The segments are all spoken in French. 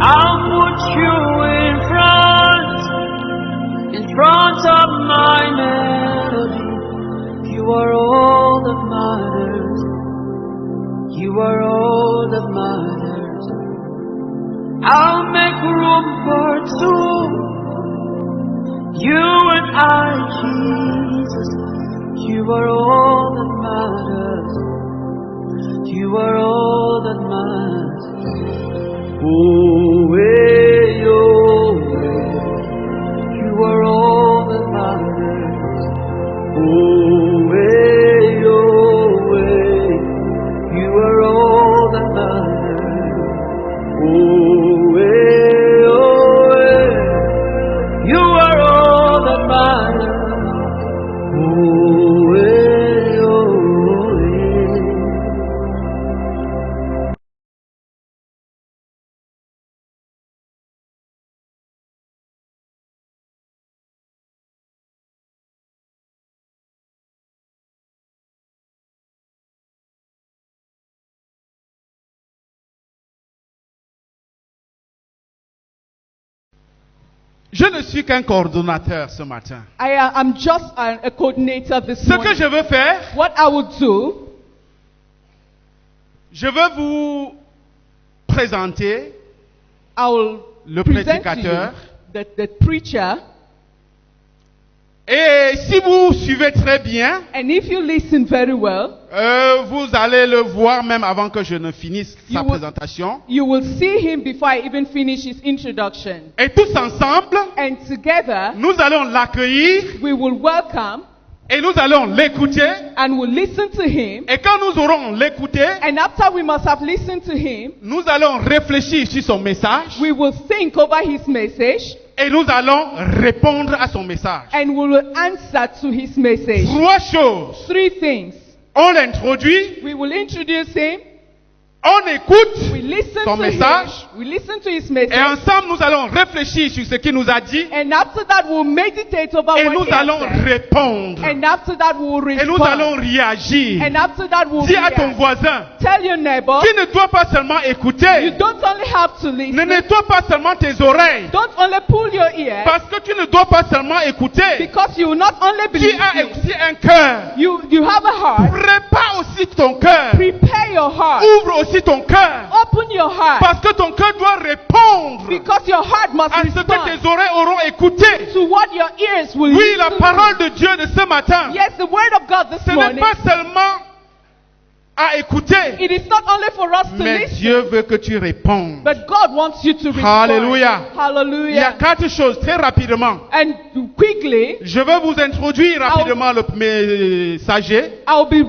I'll put you in front of my melody. You are all that matters. You are all that matters. I'll make room for two. You and I, Jesus. You are all that matters. You are all that matters. Oh, way, oh, way. You are all that matters. Oh, way, oh, way. You are all that matters. Oh, way, oh, way. You are all that matters. Oh, way, oh, way. Je ne suis qu'un coordonnateur ce matin. I'm just a coordinator this Ce que morning. je veux faire, What I will do, je veux vous présenter I will le present to prédicateur. you the preacher. Et si vous suivez très bien, And if you listen very well, vous allez le voir même avant que je ne finisse sa will- présentation. you will see him before I even finish his introduction. Et tous ensemble, And together, nous allons l'accueillir we will welcome et nous allons l'écouter. and we'll listen to him. Et quand nous aurons l'écouté, And after we must have listened to him, nous allons réfléchir sur son message we will think over his message et nous allons répondre à son message. and we will answer to his message. Trois choses. 3 things. On l'introduit, We will introduce him, on écoute we listen son to message him, we listen to his et message, ensemble nous allons réfléchir sur ce qu'il nous a dit and after that we'll meditate over et what nous he has allons said, répondre and after that we'll et nous respond, allons réagir. and after that we'll Dis à ton react. voisin, Tell your neighbor, tu ne dois pas seulement you écouter, don't only have to ne listen, nettoie pas seulement tes oreilles, don't only pull your ear, parce que tu ne dois pas seulement écouter, because you will not only tu believe as me, aussi un cœur. you have a heart, Prépare aussi ton cœur, prepare your heart, ouvre aussi ton cœur, open your heart, parce que ton cœur doit répondre because your heart must à ce que respond tes oreilles auront écouté. to what your ears will Oui, listen la to. parole de Dieu de ce matin, Yes, the word of God this ce n'est morning, pas seulement à écouter, it is not only for us to mais listen, Dieu veut que tu répondes. but God wants you to respond. Alléluia. Il y a Hallelujah. 4 choses très rapidement. And quickly, Je vais vous introduire rapidement le messager. I'll be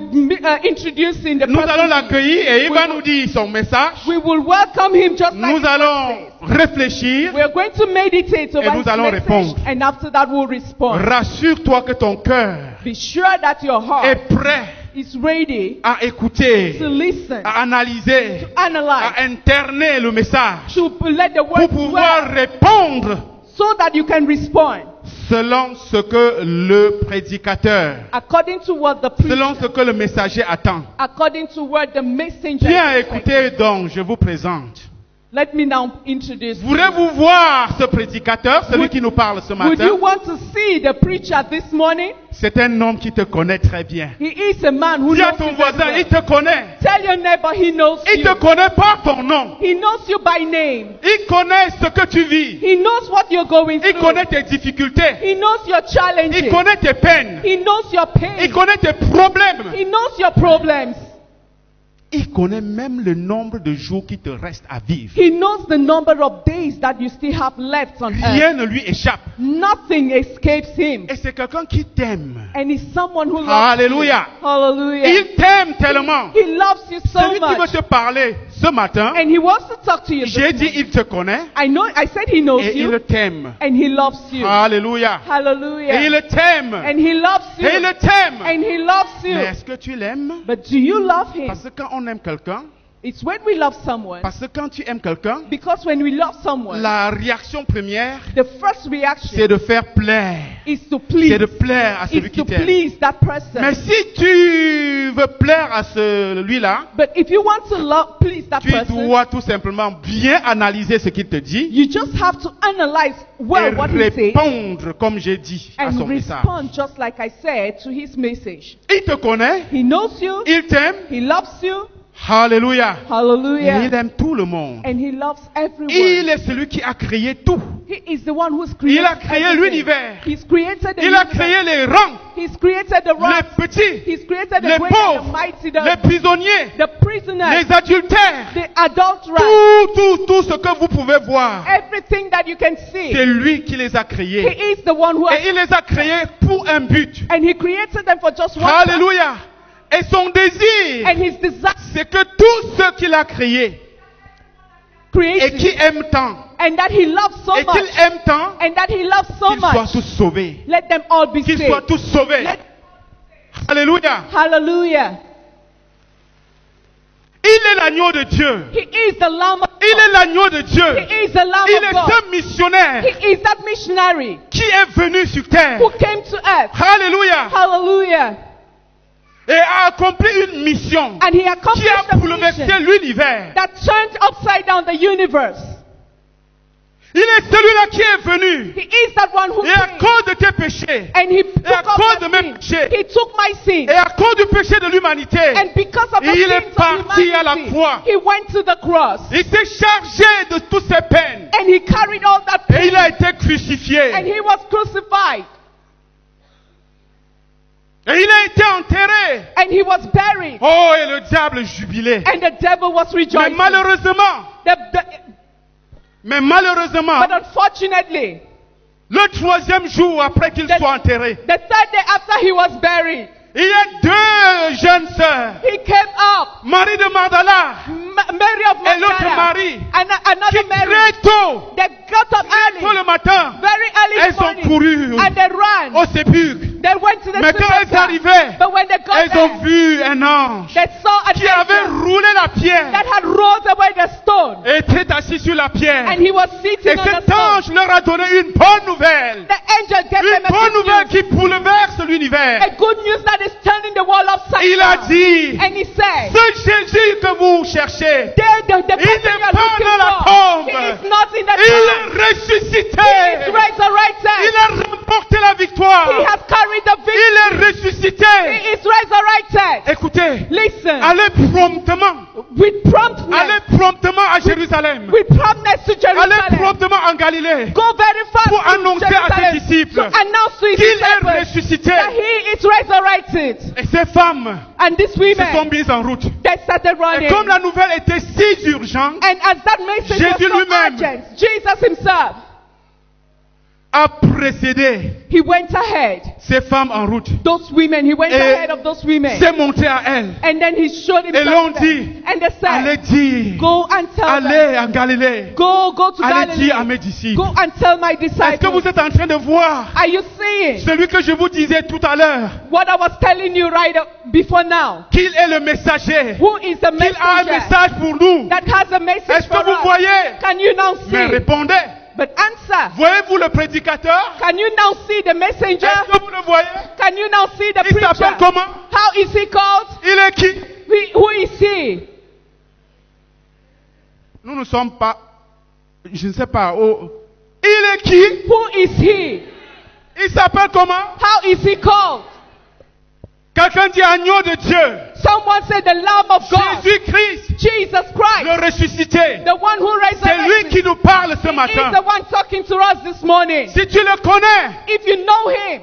introducing the Nous allons person. l'accueillir et il va nous dire son message. We will welcome him just like Nous his allons word réfléchir. says. We are going to meditate over nous his allons message, répondre. and after that we'll respond. Rassure-toi que ton cœur Be sure that your heart est prêt is ready à écouter, to listen, à analyser, analyze, à interner le message to let the pour word pouvoir dwell, répondre so that you can respond selon ce que le prédicateur, according to what the selon preacher, ce que le messager attend. according to what the messenger Bien is expecting. écoutez donc, je vous présente. Let me now introduce you. Voulez-vous voir ce prédicateur, celui qui nous parle ce Would matin? you want to see the preacher this morning? C'est un homme qui te connaît très bien. He is a man who Dis à knows ton you very voisin, well. il te connaît. Tell your neighbor he knows Il you. te connaît par ton nom. He knows you by name. Il connaît ce que tu vis. He knows what you're going Il through. connaît tes difficultés. He knows your challenges. Il connaît tes peines. He knows your Il pain. connaît tes problèmes. He knows your problems. Il connaît même le nombre de jours qui te restent à vivre. He knows the number of days that you still have left on earth. Rien ne lui échappe. Nothing escapes him. Et c'est quelqu'un qui t'aime. And he's someone who loves Alléluia. you. Hallelujah. Il t'aime tellement. He loves you so Celui qui veut much. te parler ce matin, And he wants to talk to you this j'ai dit morning. il te connaît I said he knows et you. il t'aime. And he loves you. Alléluia. Et Hallelujah. il t'aime. And he loves you. Et il t'aime. And he loves you. Mais est-ce que tu l'aimes? But do you love him? Parce que quand on aime quelqu'un, It's when we love someone. Parce que quand tu aimes quelqu'un, Because when we love someone, la réaction première, the first reaction c'est de faire plaire. is to please. C'est de plaire à celui Is qui to t'aime. please that person. Mais si tu veux plaire à celui-là, But if you want to please that tu person, dois tout simplement bien analyser ce qu'il te dit you just have to analyze well et what he says répondre comme j'ai dit à and son message. respond just like I said to his message. Il te connaît, He knows you. il t'aime. He loves you. Alléluia. Il Hallelujah. aime tout le monde. And he loves everyone. Il est celui qui a créé tout. He is the one who's created Il a créé everything. l'univers. He's created the Il a universe. créé les rangs, He's created the les rocks. petits, He's created the les great and the pauvres, mighty, les the prisonniers, prisoners, les adultères. the adulterers. Tout ce que vous pouvez voir, Everything that you can see. c'est lui qui les a créés. He is the one who Et has, il les a créés pour un but. and he created them for just one Alléluia. Et son désir, and his desire c'est que tous ceux qu'il a créés et qui created aiment tant, and that he loves so et qu'il much aime tant, and that he loves so qu'ils soient much. tous sauvés. Let them all be Qu'ils saved. soient tous sauvés. Let- Alléluia. Hallelujah. Il est l'agneau de Dieu. He is the Lamb of Il est God. l'agneau de Dieu. He is the Lamb Il of est God. ce missionnaire He is that missionary qui est venu sur terre. who came to earth. Alléluia. Hallelujah. Et a accompli une mission And he qui accomplished a the bouleversé mission l'univers. that turned upside down the universe. Il est celui-là qui est venu. He is that one who Et à came. cause de tes péchés, And he et à took cause up de my mes sin. péchés, He took my sin. et à cause du péché de l'humanité, And because of the il est sins of parti à la humanity, croix. he went to the cross. Il s'est chargé de toutes ses peines. And he carried all that Et pain. il a été crucifié. And he was crucified. Et il a été enterré. And he was buried. Oh, et le diable jubilé. And the devil was Mais rejoicing. malheureusement, But unfortunately, le troisième jour après qu'il soit enterré, the third day after he was buried, il y a deux jeunes sœurs, he came up. Marie de Magdala Mary of et l'autre Magdala Marie, and qui another Mary. très tôt, They got up tôt early, le matin, very early elles ont morning, couru and they ran. au sépulcre. They went to the Mais quand elles sepulchre. arrivaient, But when they got elles ont there, vu un ange they saw an qui avait angel roulé la pierre that had rolled away the stone, et était assis sur la pierre. and he was Et sitting on the cet stone. ange leur a donné une bonne nouvelle. The angel gave them Une a bonne good nouvelle news. qui bouleverse l'univers. A good news that is turning the world upside Il a down. dit, And he said, ce Jésus que vous cherchez, the person n'est you're pas looking dans la for, tombe. he is not in the il tomb. est ressuscité. He is resurrected. Il a remporté la victoire. He has carried the victory. Il est ressuscité. He is resurrected. Écoutez, Listen, allez promptement, with promptness, allez promptement à Jérusalem. with promptness to Allez Jerusalem. promptement en Galilée Go very fast pour to annoncer à Jerusalem ses disciples to announce to his qu'il est disciples ressuscité. that he is resurrected. Et ces femmes And these se sont women, mises en route. they started Et running. comme la nouvelle était si urgente, And as that message was Jésus so lui-même urgent, Jesus himself, a précédé he went ahead. ces femmes en route. Those women, he went Et ahead of those women. s'est monté à elles. And then he showed Et l'on himself. to dit, them. And they said, allez dire, go and tell them. allez en Galilée, Go to allez Galilee. dire à mes disciples. Go and tell my Est-ce que disciples. vous êtes en train de voir Are you seeing celui que je vous disais tout à l'heure, what I was telling you before now? qu'il est le messager, Who is the qu'il a un messenger message pour nous? that has a message Est-ce for que vous us? voyez? Can you now Mais see? répondez. But answer. Voyez-vous le prédicateur? Can you now see the messenger? Est-ce que vous le voyez? Can you now see the Il s'appelle preacher? comment? How is he called? Il est qui? Who is he? Nous ne sommes pas, je ne sais pas. Il est qui? Who is he? Il s'appelle comment? How is he called? Quelqu'un dit agneau de Dieu. Someone said the Lamb of God. Jésus-Christ, Jesus Christ. le ressuscité. The one who C'est lui resurrected. qui nous parle ce He is matin. the one talking to us this morning. Si tu le connais, If you know him,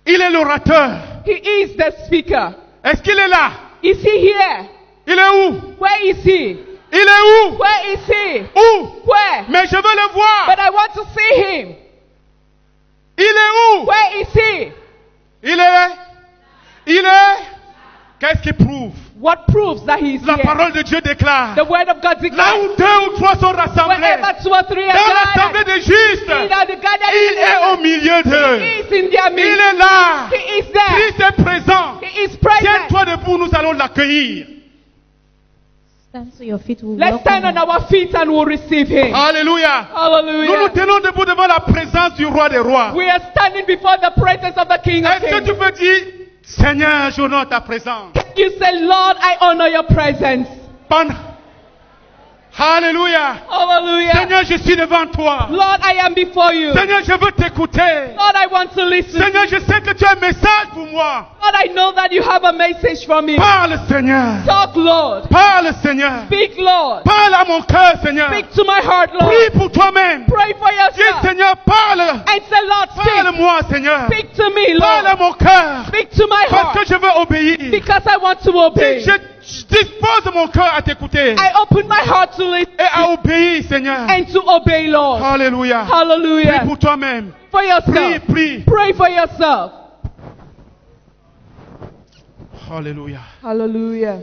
il est l'orateur. he is the speaker. Est-ce qu'il est là? Is he here? Il est où? Where is he? Il est où? Where is he? Où? Where? Mais je veux le voir. But I want to see him. Il est où? Where is he? Il est. Qu'est-ce qui prouve? What proves that he is La here? parole de Dieu déclare. The word of God Là declares. où deux ou trois sont rassemblés, Wherever two or three dans are l'assemblée gathered, des justes, he that the gathered il est au milieu d'eux. He is in their Il midst. est là. He is there. Christ est présent. He is present. Tiens-toi debout, nous allons l'accueillir. Stand to your feet. We'll Let's stand on welcome him. our feet and we'll receive him. Alléluia. Nous nous Hallelujah. tenons debout devant la présence du roi des rois. We are standing before the presence of the King of Est-ce que tu Kings. peux dire, Seigneur, j'honore ta présence? You say, Lord, I honor your presence. Alléluia. Hallelujah. Seigneur, je suis devant toi. Lord, I am before you. Seigneur, je veux t'écouter. Lord, I want to listen. Seigneur, je sais que tu as un message pour moi. Lord, I know that you have a message for me. Parle, Seigneur. Talk, Lord. Parle, Seigneur. Speak, Lord. Parle à mon cœur, Seigneur. Speak to my heart, Lord. Prie pour toi-même. Pray for Dis, yourself. Seigneur, parle. And say, Lord, speak. Parle-moi, Seigneur. Speak to me, Parle à Lord. mon cœur. Speak to my Parce que heart. je veux obéir. Because I want to obey. Je dispose mon cœur à t'écouter. I open my heart to listen Et à obéir, Seigneur. and to obey, Lord. Alléluia. Prie Hallelujah. pour toi-même. For Prie, yourself. prie. Pray for yourself. Alléluia. Hallelujah.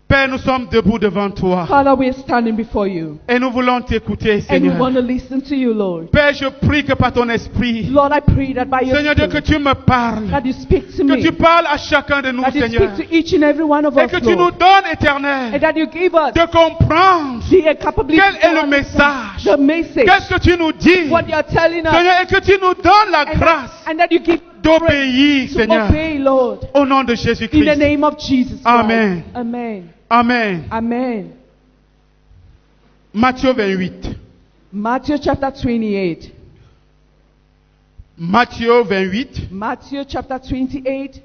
Père, nous sommes debout devant toi. Father, we are standing before you. Et nous voulons t'écouter, And we Seigneur. want to listen to you, Lord. Père, je prie que par ton esprit, Lord, I pray that by your Seigneur Dieu, que Spirit, tu me parles. that you speak to Que me, tu parles à chacun de nous, that you Seigneur. speak to each and every one of Et us, que tu nous Lord, donnes, Éternel, and that you give us de comprendre the capability quel est to le understand message. the message, Qu'est-ce que tu nous dis, what you're telling us, Seigneur, et que tu nous donnes la grâce and that you give d'obéir, to Seigneur, obey, Lord, au nom de in the Jésus-Christ. name of Jesus Christ. Amen. Amen. Amen. Amen. Matthieu 28. Matthew chapter 28. Matthieu 28. Matthew chapter 28.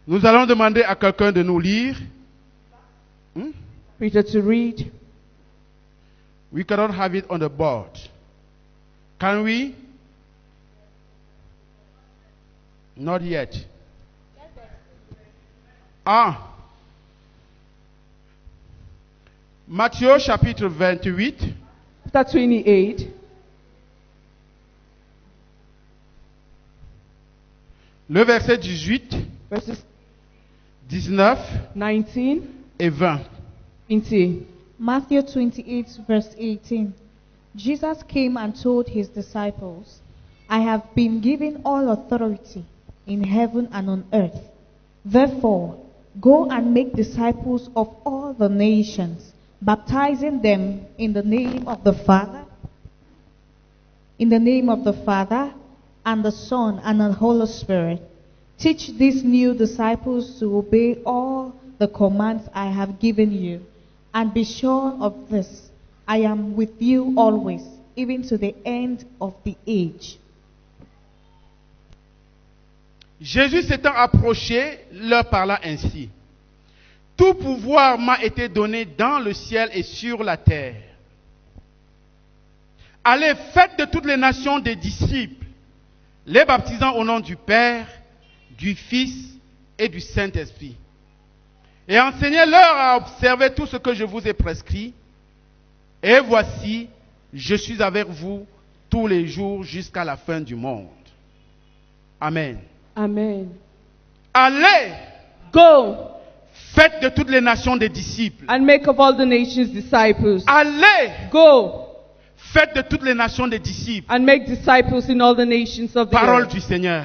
Nous allons demander à quelqu'un de nous lire. Peter to read. We cannot have it on the board. Can we? Not yet. Ah. Matthieu chapitre 28. Chapter 28. Le verset 18, Verses 19 19. et 20. 20. Matthew 28, verse 18. Jesus came and told his disciples, I have been given all authority in heaven and on earth. Therefore, go and make disciples of all the nations, baptizing them in the name of the Father, and the Son, and the Holy Spirit. Teach these new disciples to obey all the commands I have given you. And be sure of this, I am with you always, even to the end of the age. Jésus s'étant approché, leur parla ainsi. Tout pouvoir m'a été donné dans le ciel et sur la terre. Allez, faites de toutes les nations des disciples, les baptisant au nom du Père, du Fils et du Saint-Esprit. Et enseignez-leur à observer tout ce que je vous ai prescrit. Et voici, je suis avec vous tous les jours jusqu'à la fin du monde. Amen. Amen. Allez, Go faites de toutes les nations des disciples. and make of all the nations disciples. Allez, Go faites de toutes les nations des disciples. and make disciples in all the nations of the Parole earth. du Seigneur.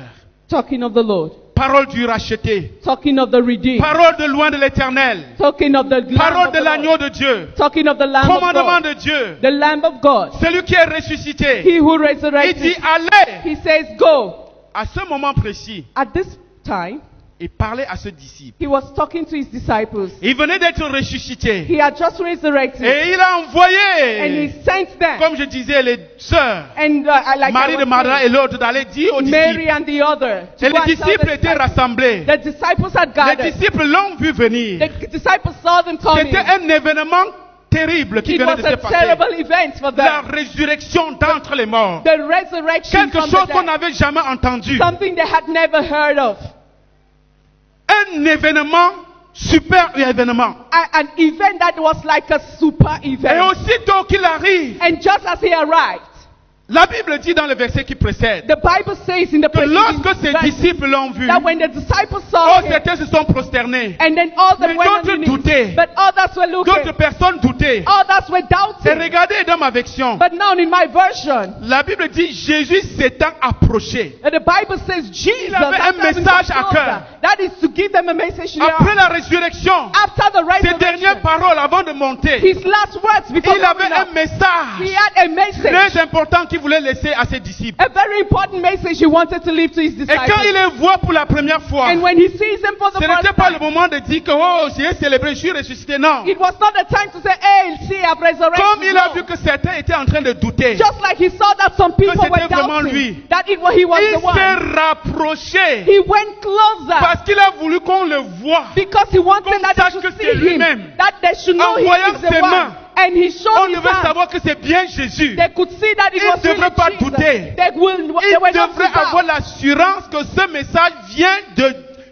Talking of the Lord. Parole du racheté. Talking of the redeemed. Parole de loin de l'éternel. Talking of the Lamb Parole of de the l'agneau Lord. de Dieu. Talking of the Lamb of Commandement God. de Dieu. The Lamb of God. Celui qui est ressuscité. He who Il dit resurrected. allez. He says, go. À ce moment précis, At this time, il parlait à ce disciple. he was talking to his disciples. Il venait d'être ressuscité. He had just resurrected. Et il a And he envoyé, sent them. comme je disais, les sœurs, And like Marie I de was Magdala saying, et l'autre, d'aller dire aux Mary disciples. and the other. to Et go les and tell disciples the étaient disciples. rassemblés. The disciples had Les gathered. disciples l'ont vu venir. The disciples saw them coming. C'était un événement terrible qui It venait was de se a passer. terrible event for La them. résurrection d'entre les morts. The resurrection Quelque from chose the qu'on dead. n'avait jamais entendu. Something they had never heard of. Un événement, super événement. An event that was like a super Et event. aussitôt qu'il arrive, And just as he arrived, La Bible dit dans le verset qui précède The Bible says in the que preceding lorsque ses verse disciples l'ont vu, that when the disciples oh, saw him, certains se sont prosternés, and then all mais them went on d'autres their knees, doutaient, but others were looking, d'autres personnes doutaient. others were Et doubting. regardez dans ma version, But now in my version, la Bible dit Jésus s'étant approché. the Bible says Jesus avait un after having message come à closer, cœur. that is to give them a message in their Après heart. la résurrection, After the ses dernières resurrection, paroles avant de monter, his last words before il avait coming un up, he message had a message, très important qu'il voulait laisser à ses disciples. a very important message he wanted to leave to his Et quand il disciples. les voit pour la première fois, And when he sees them for ce the n'était first pas le time, moment de dire que oh, j'ai célébré, je suis ressuscité. Non. it was not the time to say, hey, see, I've resurrected. Comme il a No. vu que certains étaient en train de douter, Just like he saw that some people were c'était vraiment lui. doubting that he was il the one. s'est rapproché He went closer parce qu'il a voulu qu'on le voie. because he wanted Qu'on that sache they que should c'est see him, lui-même. that they should know En he voyant is the ses one. mains, And he on showed his devait hand. savoir que c'est bien Jésus. They could see that it Ils was ne devraient really pas Jesus. douter. They Il were not devrait to avoir doubt. l'assurance que ce message vient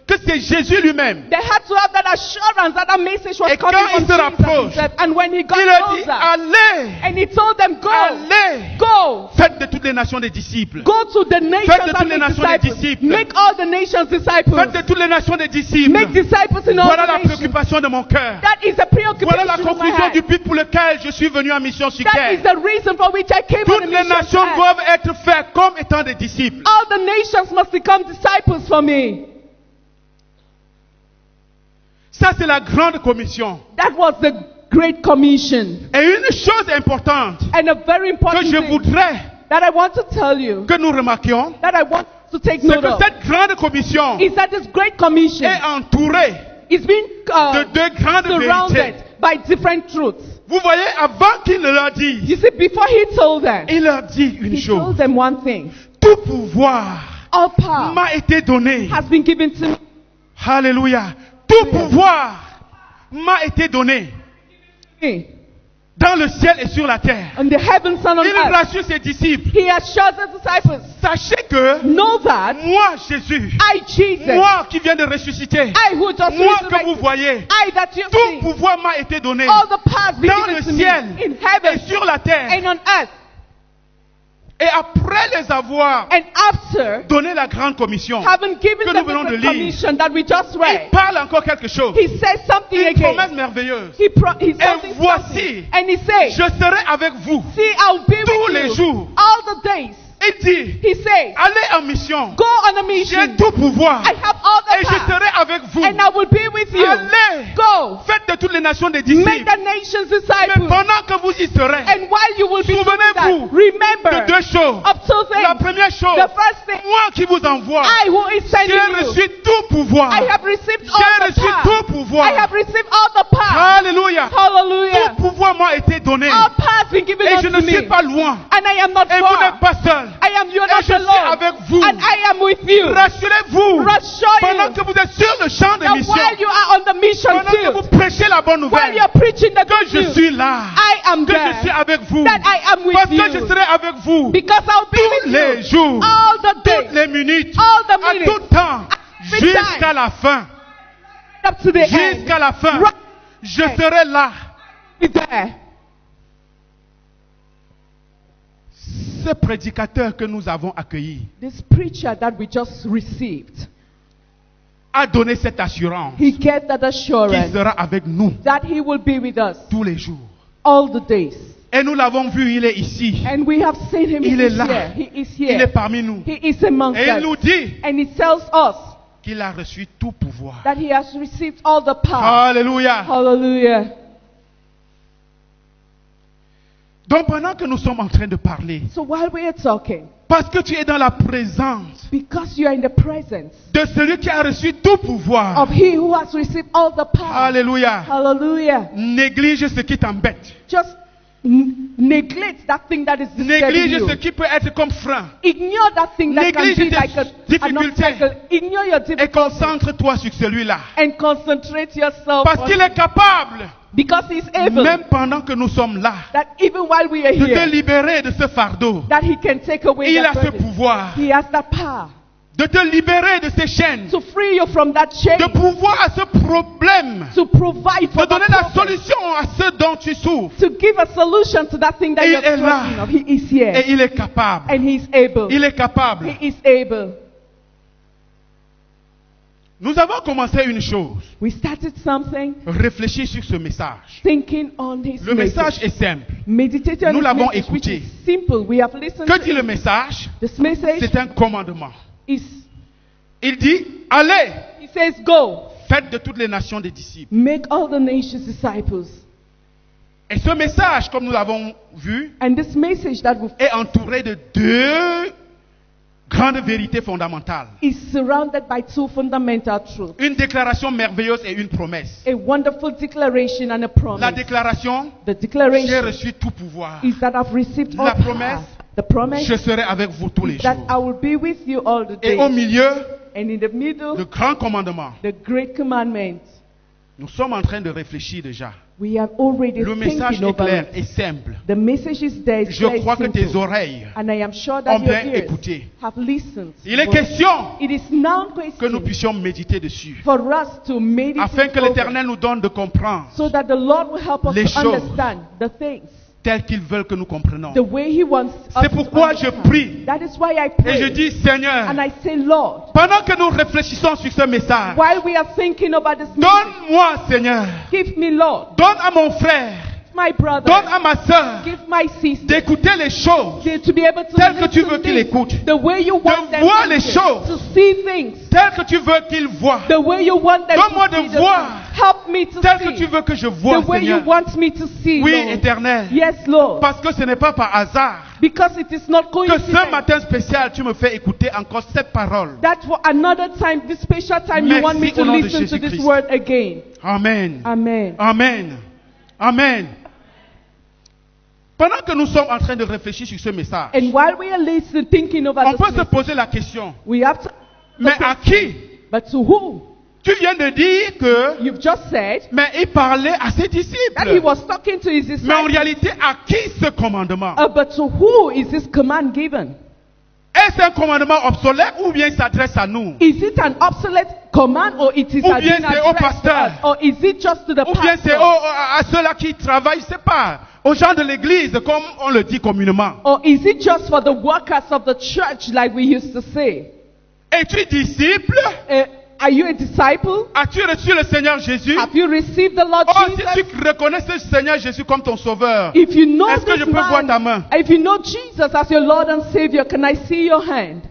que c'est Jésus lui-même. They had to have that assurance that that message was Et coming quand from il se rapproche, Jesus. And when he got Il a dit, closer, allez, and he told them, go, allez, go, faites de toutes les nations des disciples. go to the nations Faites de and toutes les make nations des disciples. disciples. Make all the nations disciples. Faites de toutes les nations des disciples. Make disciples in all Voilà the la nations. préoccupation de mon cœur. That is the Voilà la preoccupation of my conclusion heart. du but pour lequel je suis venu en mission sur That is terre. the reason for which I came on Toutes a les mission. nations to earth. doivent être faites comme étant des disciples. All the nations must become disciples for me. Ça, c'est la grande commission. That was the Great Commission. Et une chose importante And a very important que je thing voudrais that I want to tell you, que nous remarquions, that I want to take c'est note que of, cette grande commission is that this Great Commission est entourée is being de deux grandes vérités. surrounded by different truths. Vous voyez, avant qu'il ne leur dise, You see, before he told them, il leur dit une he told chose. them one thing. Tout pouvoir All power m'a été donné. has been given to me. Alléluia. Tout pouvoir m'a été donné dans le ciel et sur la terre. On the heavens and on Il earth. rassure ses disciples. He has chosen disciples. Sachez que Know that moi, Jésus, I, Jesus, moi qui viens de ressusciter, I who just moi que vous resurrected, voyez, I that you tout see, pouvoir m'a été donné all the powers been dans le given to me ciel in et heaven sur la terre. and on earth. Et après les avoir And after donné la grande commission, having given que them nous venons de the lire, commission that we just il read, parle encore quelque chose. he says something Une promesse again. merveilleuse. He something, voici, something. And he says, Je serai avec vous. see, I'll be tous with les you jours. all the days. Il dit, He says, allez en mission. go on a J'ai mission. tout pouvoir. I have all Et the je power. serai avec vous. And I will be with you. Allez. Go. Faites de toutes les nations des Make disciples. the nations Mais disciples. pendant que vous y serez, And while you will be doing that, souvenez-vous de remember deux choses. of two La things. première chose, The first thing, moi qui vous envoie, I who is sending j'ai you, reçu tout pouvoir. I have received J'ai all the reçu power. tout pouvoir. I have received all the power. Alléluia. Hallelujah. Tout pouvoir m'a été donné. All power has been given Et je unto ne suis me. pas loin. And I am not Et vous n'êtes far. pas seul. I am you're Et not je suis alone. avec vous. And I am with you. Rassurez-vous. Rassure Pendant you que vous êtes sur le champ de that mission, while you are on the mission pendant que vous field, prêchez la bonne while nouvelle, you're preaching the que good je news, suis là, I am que je suis there. avec vous, That I am with parce que je you. serai avec vous Because I'll be tous with les you jours, all the toutes days, les minutes, all the à minutes, tout temps, every jusqu'à time, la fin, up to the end. jusqu'à la fin, Right. je serai là. Be there. Ce prédicateur que nous avons accueilli This preacher that we just received, a donné cette assurance he gave that qu'il assurance sera avec nous that he will be with us tous les jours. all the days. Et nous l'avons vu, il est ici, And we have seen him. Il He est is là. here. He is il est here. parmi nous. He is amongst Et il us. nous dit And he tells us qu'il a reçu tout pouvoir. that he has received all the power. Alléluia. Hallelujah. Donc pendant que nous sommes en train de parler, So while we are talking, parce que tu es dans la présence because you are in the presence de celui qui a reçu tout pouvoir, of he who has received all the power. alléluia, Hallelujah. néglige ce qui t'embête. Just neglect that thing that is disturbing Néglige you. ce qui peut être comme frein. Ignore that thing that can Néglige be tes like an difficultés. obstacle. Ignore your Et difficulties concentre-toi sur celui-là. and concentrate yourself Parce on qu'il est capable, because he's able même pendant que nous sommes là, that even while we are de te here, libérer de ce fardeau. that he can take away Il that a ce burden. pouvoir. He has that power. de te libérer de ces chaînes, to free you from that chain, de pouvoir à ce problème, to provide for de donner that la problem, solution à ce dont tu souffres. to give a solution to that thing that Et you're il est là. struggling of. He is here. Et il est capable. And He's able. Il est capable. He is able. Nous avons commencé une chose. We started something, Réfléchir sur ce message. thinking on His Le message message. est simple. Meditating on Nous His l'avons message, which écouté. is simple. We have listened Que to dit le it. message? This message C'est un commandement. is, Il dit, allez, He says, go, faites de toutes les nations des disciples. make all the nations disciples. Et ce message, comme nous l'avons vu, And this message that we est entouré de deux grandes vérités fondamentales. is surrounded by two fundamental truths. Une déclaration merveilleuse et une promesse. A wonderful declaration and a La promise. déclaration, The j'ai declaration reçu tout pouvoir. is that I've received all La power. promesse, The promise Je serai avec vous tous les is that jours. I will be with you all the Et au days. milieu, And in the middle, le grand commandement. the great commandment. Nous sommes en train de réfléchir déjà. We are already Le message thinking est over clair it. et simple. The message is there. It's Je very crois que tes simple. oreilles And I am sure ont that your bien ears écouté. have listened. Il est For- question It is now que nous question puissions méditer dessus. for us to meditate Afin que over, l'Éternel nous donne de comprendre so that the Lord will help us les to choses. understand the things tel qu'il veut que nous comprenions. the way He wants us C'est to pourquoi je understand. prie. That is why I Et je pray. dis, Seigneur, And I say, Lord, pendant que nous réfléchissons sur ce message, while we are thinking about this message, donne-moi, Seigneur, give me, Lord, donne à mon frère, my brother, donne à ma soeur give my sister, d'écouter les choses to be able to telles que tu listen veux qu'il things écoute, the way you want them voir to les listen, choses. to see things telles que tu veux qu'il voie, the way you want them Donne-moi to de see them. voir Help me to telles que tu see veux que je the voie, way you Seigneur. want me to see, Oui, Lord. Éternel. Yes, Lord. Parce que ce n'est pas par hasard Because it is not que ce coincidence matin spécial, tu me fais écouter encore cette parole. that for another time, this special time, you Merci want me to au nom de listen to this Jésus-Christ. word again. Amen. Amen. Amen. Amen. Pendant que nous sommes en train de réfléchir sur ce message, And while we are listening, thinking over on this peut se message, poser la question, we have to. mais à qui? But to who? Tu viens de dire que, You've just said mais il parlait à ses that he disciples. was talking to his Mais en disciples. réalité, à qui ce commandement? But to who is this command given? Est-ce un commandement obsolète ou bien il s'adresse à nous? Is it an obsolete command or it is Ou a bien being c'est au addressed to pasteur? us? Or is it just to the Ou bien c'est pastor? à ceux-là qui travaillent, je sais pas, aux gens de l'église, comme on le dit communément. Or is it just for the workers of the church like we used to say? Es-tu disciple? Are you a disciple? As-tu reçu le Seigneur Jésus? Have you received the Lord Oh, si Jesus? tu reconnais ce Seigneur Jésus comme ton sauveur, If you know est-ce que je this peux voir ta man, main? if you know Jesus as your Lord and Savior, can I see your hand?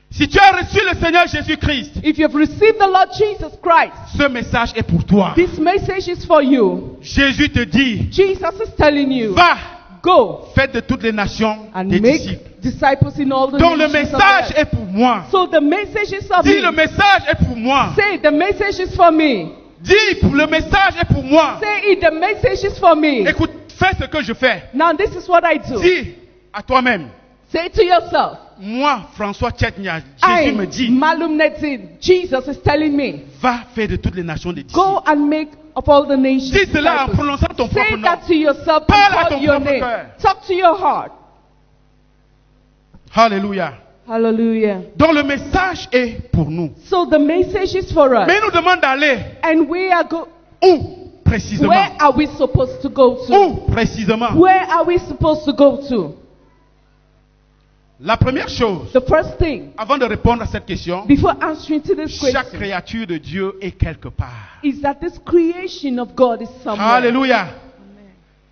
Si tu as reçu le Seigneur Jésus-Christ, If you've received the Lord Jesus Christ, ce message est pour toi. this message is for you. Jésus te dit, Jesus is telling you, va, go faites de toutes les nations and des make disciples. disciples in all the Donc le nations of message the earth. est pour moi. So the message is for Dis, me. le message est pour moi. Say, the message is for me. Dis, le message est pour moi. Say it, the message is for me. Écoute, fais ce que je fais. Now this is what I do. Dis à toi-même, Say to yourself, moi, François Tchetnia, Jésus me I, dit, Malum Netzin, Jesus is telling me, va faire de toutes les nations des disciples. go and make of all the nations Dis cela en disciples. prononçant ton propre Say nom. that to yourself Parle à and ton call your propre name. cœur. Talk to your heart. Alléluia. Hallelujah. Donc le message est pour nous. So the message is for us. Mais il nous demande d'aller And we are où précisément? where are we supposed to go to? Où précisément? Where are we supposed to go to? La première chose, The first thing, avant de répondre à cette question, before answering to this chaque question, créature de Dieu est quelque part. is that this creation of God is somewhere. Alléluia.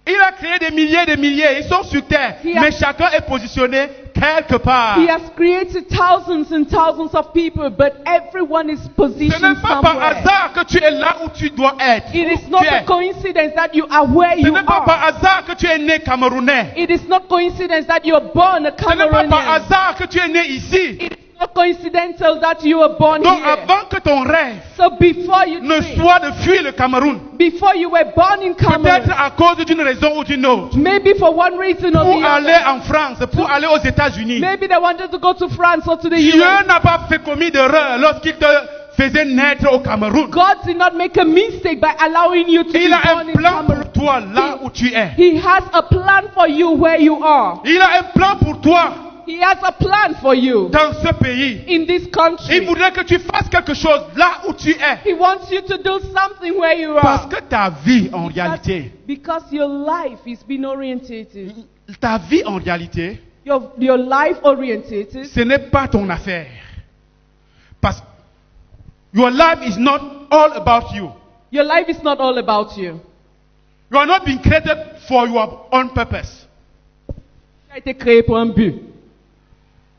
Il a créé des milliers, ils sont sur terre, He has- mais chacun est positionné quelque part. He has created thousands and thousands of people, but everyone is Ce positioned n'est pas par somewhere. hasard que tu es là où tu dois être. It Où is not tu es. a coincidence that you are where Ce you n'est pas par are. hasard que tu es né camerounais. It is not coincidence that you are born a Ce n'est pas par Cameroonian. hasard que tu es né ici. It is not coincidental that you were born Donc here. avant que ton rêve So before you ne dream, soit de fuir le Cameroun, before you were born in peut-être Cameroon, à cause d'une raison ou d'une autre, maybe for one reason or pour the aller other, en France, pour aller aux États-Unis, maybe they wanted to go to France or to the Dieu US. n'a pas fait commis d'erreur lorsqu'il te faisait naître au Cameroun. God did not make a mistake by allowing you to be Il a born un in plan Cameroon. pour toi là où tu es. He has a plan for you where you are. Il a un plan pour toi He has a plan for you dans ce pays. in this Il country. voudrait que tu fasses quelque chose là où tu es. He wants you to do something where you Parce are. que ta vie en réalité, Because your life is being orientated. ta vie en réalité, Your life orientated. ce n'est pas ton affaire. Parce que your life is not all about you. Your life is not all about you. You are not being created for your own purpose. Tu as été créé pour un but.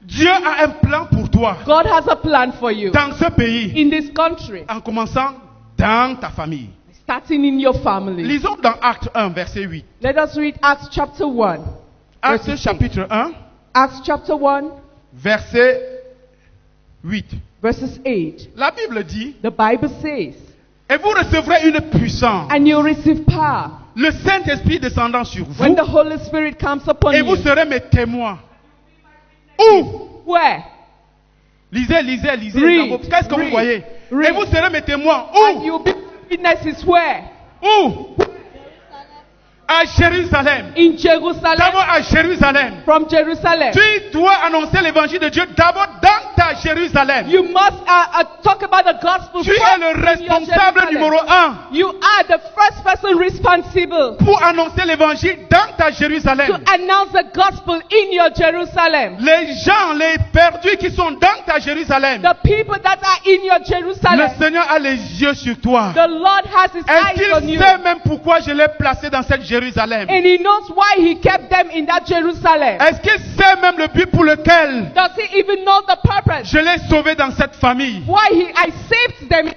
Dieu a un plan pour toi God has a plan for you dans ce pays, in this country, en commençant dans ta famille. starting in your family. Lisons dans Acte 1, verset 8. Let us read Acts chapter 1. Acte verses chapitre 1, Acts chapter 1, verset 8. verses 8. La Bible dit, The Bible says, et vous recevrez une puissance, and you receive power le Saint-Esprit descendant sur vous, when the Holy Spirit comes upon et vous you. serez mes témoins. Où? Where? Lisez. Read, dans vos- Qu'est-ce que vous read, voyez? read. Et vous serez mes témoins. And Où? you'll be witnesses where? Où? À Jérusalem. In Jerusalem. D'abord à Jérusalem. From Jerusalem. Tu dois annoncer l'évangile de Dieu d'abord dans ta Jérusalem. You must talk about the gospel Tu es first le in your responsable Jerusalem. numéro 1 You are the first person responsible pour annoncer l'évangile dans ta to Jérusalem. announce the gospel in your Jerusalem. Les gens, les perdus qui sont dans ta Jérusalem, The people that are in your le Jerusalem, Seigneur a les yeux sur toi. the Lord has his Est-ce eyes on qu'il you. sait même pourquoi je l'ai placé dans cette Jérusalem? And he knows why he kept them in that Jerusalem. Est-ce qu'il sait même le but pour lequel Does he even know the purpose? je l'ai sauvé dans cette famille? Why I saved them?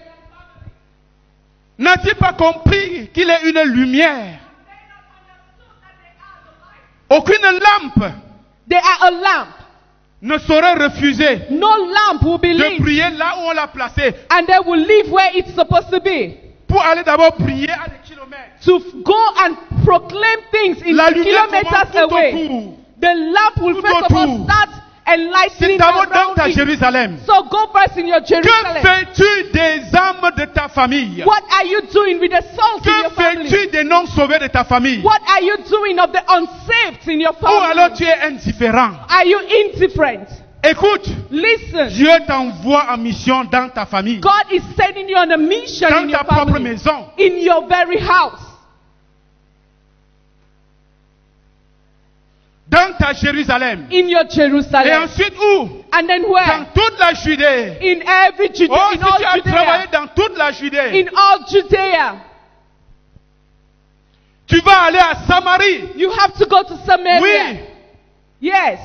N'a-t-il pas compris qu'il est une lumière? Aucune lampe They are a lamp. ne saurait refuser No lamp will be de lit, prier là où on l'a placé. and they will live where it's supposed to be. Pour aller d'abord prier à des kilomètres. To go and proclaim things in La lumière kilometers commence tout away. autour. The lamp will Tout first of all autour. start C'est enlightening d'abord dans around ta it. Jérusalem. So go first in your Que Jerusalem. fais-tu des âmes de ta famille? What are you doing with the souls in your Que family? fais-tu des non-sauvés de ta famille? What are you doing of the unsaved in your Ou alors family? tu es indifférent? Are you indifferent? Écoute, Listen, Dieu t'envoie en mission dans ta famille, God is sending you on a mission dans in ta your propre family, maison. in your very house, Dans ta Jérusalem. in your Et Jerusalem. ensuite où? And then Dans where? toute la Judée. In every Judea, Oh, in si tu as all travaillé Judea. dans toute la Judée, In all Judea. tu vas aller à Samarie. You have to go to Samaria. Oui, Yes.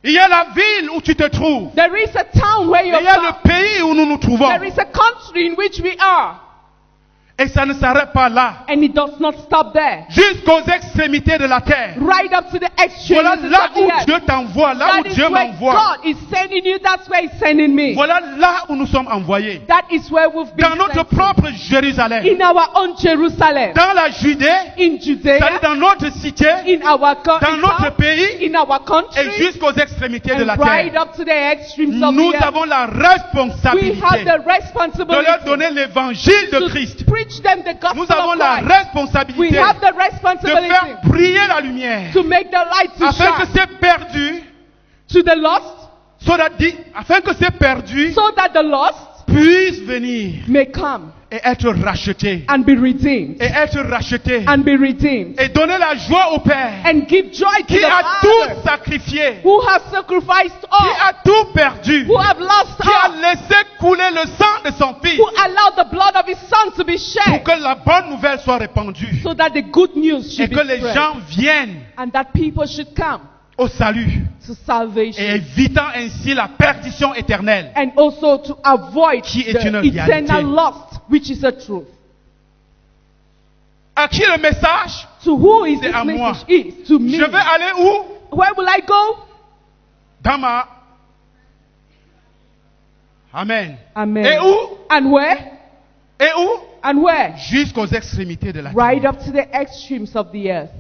il y a la ville où tu te trouves. There is a town where Et you're il y a le from. pays où nous nous trouvons. There is a country in which we are. Et ça ne s'arrête pas là. And it does not stop there. Jusqu'aux extrémités de la terre. Right up to the Voilà extremities là of the où earth. Dieu t'envoie, là où That is Dieu where m'envoie. God is sending you. That's where He's sending me. Voilà là où nous sommes envoyés. That is where we've been Dans notre sent to. propre Jérusalem. In our own Jerusalem. Dans la Judée, In c'est-à-dire Judea. dans notre cité, In our dans notre pays in our et country. jusqu'aux extrémités de And la right terre. up to the extremes of Nous the earth. avons la We have responsabilité the de leur responsibility donner l'évangile de to Christ. preach them the gospel Nous avons of la Christ. We responsabilité have the de faire responsibility briller la lumière to make the light to afin que shine ces perdus, to the lost, afin que ces perdus so that the lost puissent venir may come et être rachetés. and be redeemed. Et être rachetés. And be redeemed. Et donner la joie au Père And give joy to qui the a Father tout sacrifié, who have sacrificed qui all, a tout perdu, who have lost qui a all, laissé couler le sang de son Fils who allowed the blood of His Son to be pour shed que la bonne nouvelle soit répandue so that the good news et should que be les spread gens viennent and that people should come au salut to et salvation. évitant ainsi la perdition éternelle. And also to avoid Qui est une the réalité. eternal lost, which is a truth. À qui le message? To who is C'est this à moi. message is? To me. Je vais aller où? Where will I go? Dans ma... Amen. Amen. Et où? And where? Et où? And where? Jusqu'aux extrémités de la Right terre. up to the extremes of the earth.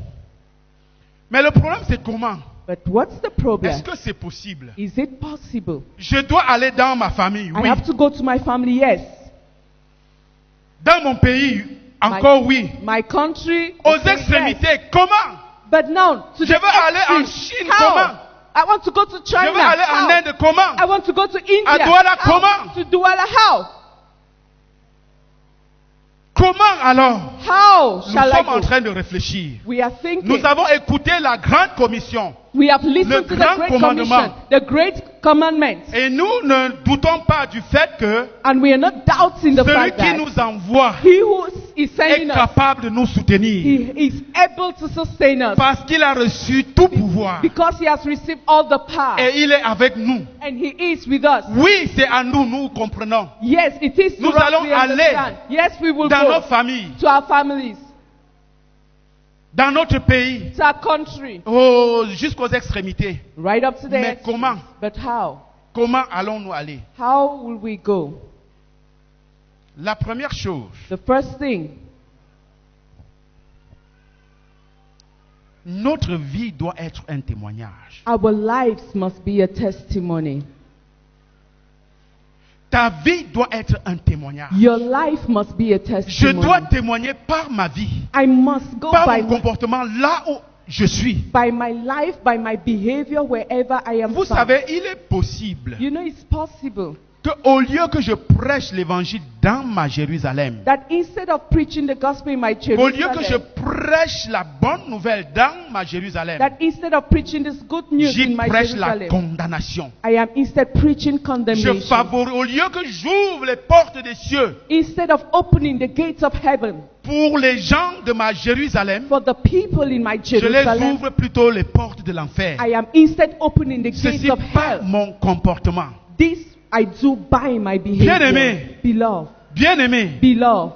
Mais le problème c'est comment? But what's the problem? Est-ce que c'est possible? Is it possible? Je dois aller dans ma famille, I oui. have to go to my family, yes. Dans mon pays, encore oui. My country, Aux okay, yes. extrémités, comment? But now, to Je the veux aller en extreme. Chine, How? comment? I want to go to China. Je veux aller en How? Inde, comment? I want to go to India. À Douala, How? comment? To Douala, how? Comment alors? How Nous shall I sommes en go? train de réfléchir. We are thinking. Nous avons écouté la grande commission. We have Le listened to the grand great commandement. commission, the great commandment, Et nous ne doutons pas du fait que and we are not doubting the celui fact qui that nous envoie He who is est sending us, capable de nous soutenir. He is able to sustain us Parce qu'il a reçu tout pouvoir. because He has received all the power, Et il est avec nous. and He is with us. Oui, c'est à nous, nous comprenons. Yes, it is to Nous us allons we aller understand. Yes, we will Dans go nos familles, to our families, dans notre pays, to our country, jusqu'aux extrémités. right up to the Mais extreme. comment? But how? Comment allons-nous aller? How will we go? La première chose, The first thing, notre vie doit être un témoignage. our lives must be a testimony. Ta vie doit être un témoignage. Your life must be a Je dois testimony. témoigner par ma vie, I must go par by mon comportement là où je suis. my life, by my behavior, wherever I am Vous found. savez, il est possible You know, it's possible que au lieu que je prêche l'évangile dans ma Jérusalem, that instead of preaching the gospel in my au lieu que je Jerusalem, prêche la bonne nouvelle dans ma Jérusalem, that instead of preaching this good news j'y in my prêche la Jerusalem, condamnation. I am instead preaching Je condemnation. favorise, au lieu que j'ouvre les portes des cieux Instead of opening the gates of heaven pour les gens de ma Jérusalem, for the people in my je les Jerusalem, ouvre plutôt les portes de l'enfer. I am instead opening the gates Ceci of par hell. mon comportement. This I do by my behavior. Bien-aimé. Beloved, Bien-aimé, beloved,